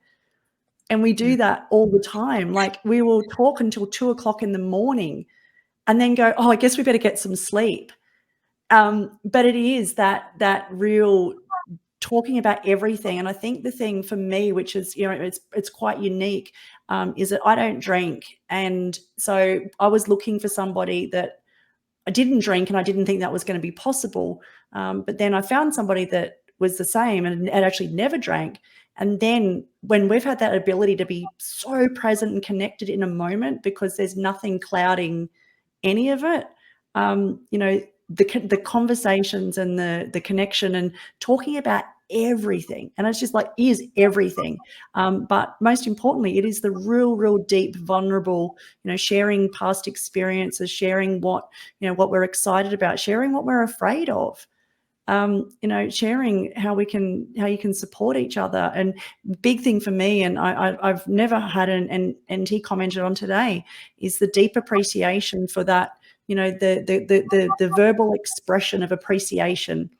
And we do that all the time. Like we will talk until 2:00 in the morning and then go, oh, I guess we better get some sleep. But it is that real talking about everything. And I think the thing for me, which is, it's quite unique, is that I don't drink. And so I was looking for somebody that I didn't drink, and I didn't think that was going to be possible. But then I found somebody that was the same and actually never drank. And then when we've had that ability to be so present and connected in a moment, because there's nothing clouding any of it, the conversations and the connection and talking about everything, and it's just like is everything, but most importantly, it is the real deep, vulnerable, sharing past experiences, sharing what we're excited about, sharing what we're afraid of, sharing how you can support each other. And big thing for me, and I've never had and he commented on today, is the deep appreciation for that, the verbal expression of appreciation,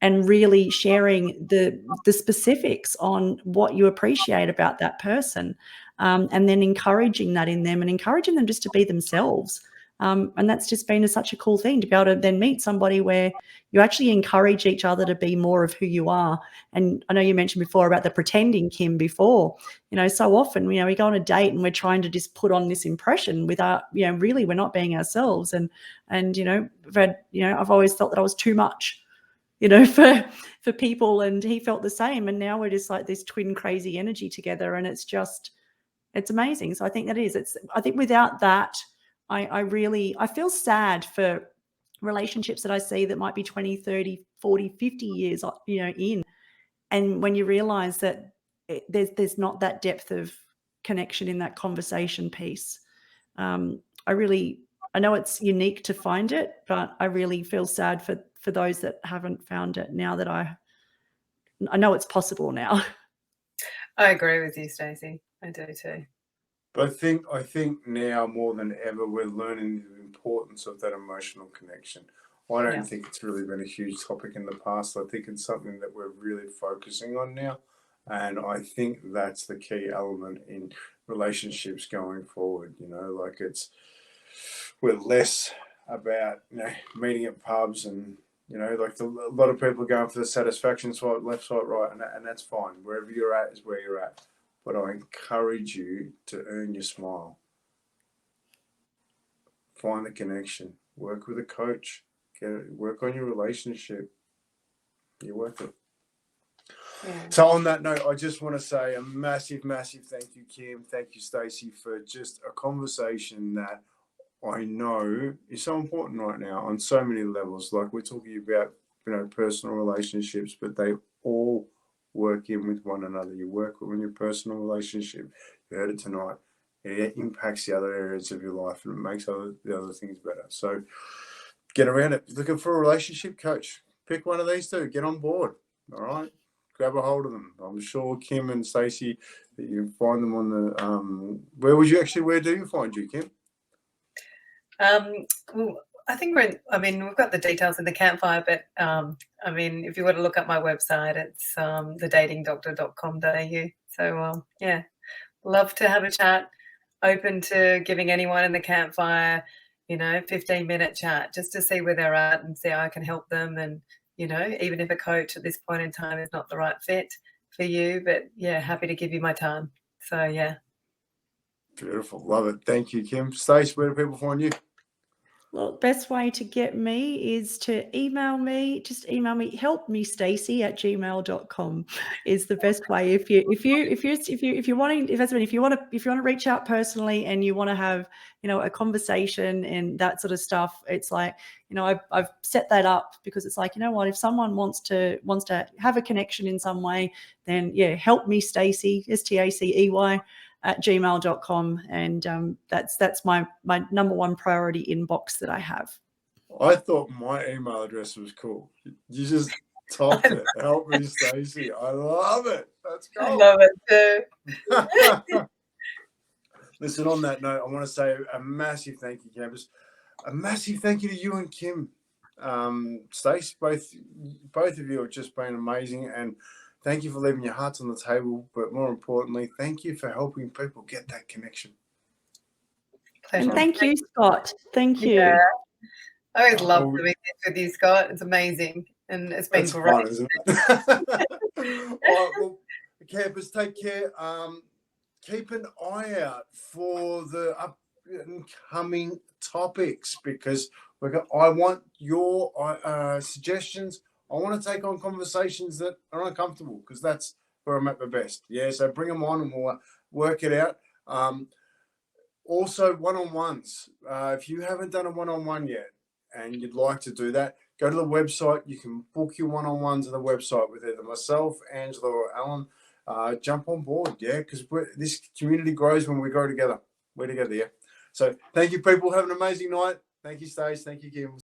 and really sharing the specifics on what you appreciate about that person, and then encouraging that in them and encouraging them just to be themselves. And that's just been such a cool thing to be able to then meet somebody where you actually encourage each other to be more of who you are. And I know you mentioned before about the pretending, Kim, before, so often, we go on a date and we're trying to just put on this impression without, really we're not being ourselves. And I've always felt that I was too much, for people, and he felt the same. And now we're just like this twin crazy energy together, and it's amazing. So I think I think without that, I feel sad for relationships that I see that might be 20, 30, 40, 50 years, in. And when you realize that there's not that depth of connection in that conversation piece, I know it's unique to find it, but I really feel sad for those that haven't found it, now that I know it's possible now. I agree with you, Stacey. I do too. But I think now more than ever, we're learning the importance of that emotional connection. I don't think it's really been a huge topic in the past. I think it's something that we're really focusing on now. And I think that's the key element in relationships going forward. Like we're less about, meeting at pubs and, like a lot of people are going for the satisfaction swipe, left swipe, right, and that's fine. Wherever you're at is where you're at. But I encourage you to earn your smile. Find the connection. Work with a coach. Work on your relationship. You're worth it. Yeah. So on that note, I just want to say a massive, massive thank you, Kim. Thank you, Stacey, for just a conversation that I know is so important right now on so many levels. Like we're talking about, personal relationships, but they all work in with one another. You work on your personal relationship. You heard it tonight. It impacts the other areas of your life and it makes the other things better. So get around it. Looking for a relationship coach. Pick one of these two. Get on board. All right. Grab a hold of them. I'm sure Kim and Stacey that you find them on the where do you find you, Kim? Well, I think we've got the details in the Campfire, but if you want to look up my website, it's thedatingdoctor.com.au. So love to have a chat. Open to giving anyone in the Campfire, 15-minute chat just to see where they're at and see how I can help them. And, even if a coach at this point in time is not the right fit for you, but happy to give you my time. So, yeah. Beautiful. Love it. Thank you, Kim. Stace, where do people find you? Well, best way to get me is to email me. Just email me, helpmestacey@gmail.com is the best way. If you want to reach out personally and you want to have, a conversation and that sort of stuff, it's like, I've set that up because it's like, if someone wants to have a connection in some way, then help me Stacey, STACEY @gmail.com, and that's my number one priority inbox that I have. I thought my email address was cool. You just topped it. Help me, Stacey. I love it. That's cool. I love it too. Listen, on that note, I want to say a massive thank you, Campus. A massive thank you to you and Kim. Stace, both of you have just been amazing, and thank you for leaving your hearts on the table, but more importantly, thank you for helping people get that connection. And thank you, Scott. Thank you. Yeah. I always love doing this with you, Scott. It's amazing. And it's been great. Fun, isn't it? All right, well, Campers, take care. Keep an eye out for the upcoming topics because I want your suggestions. I want to take on conversations that are uncomfortable because that's where I'm at my best. Yeah, so bring them on and we'll work it out. Also, one-on-ones. If you haven't done a one-on-one yet and you'd like to do that, go to the website. You can book your one-on-ones on the website with either myself, Angela, or Alan. Jump on board, because this community grows when we grow together. We're together, yeah. So thank you, people. Have an amazing night. Thank you, Stace. Thank you, Kim.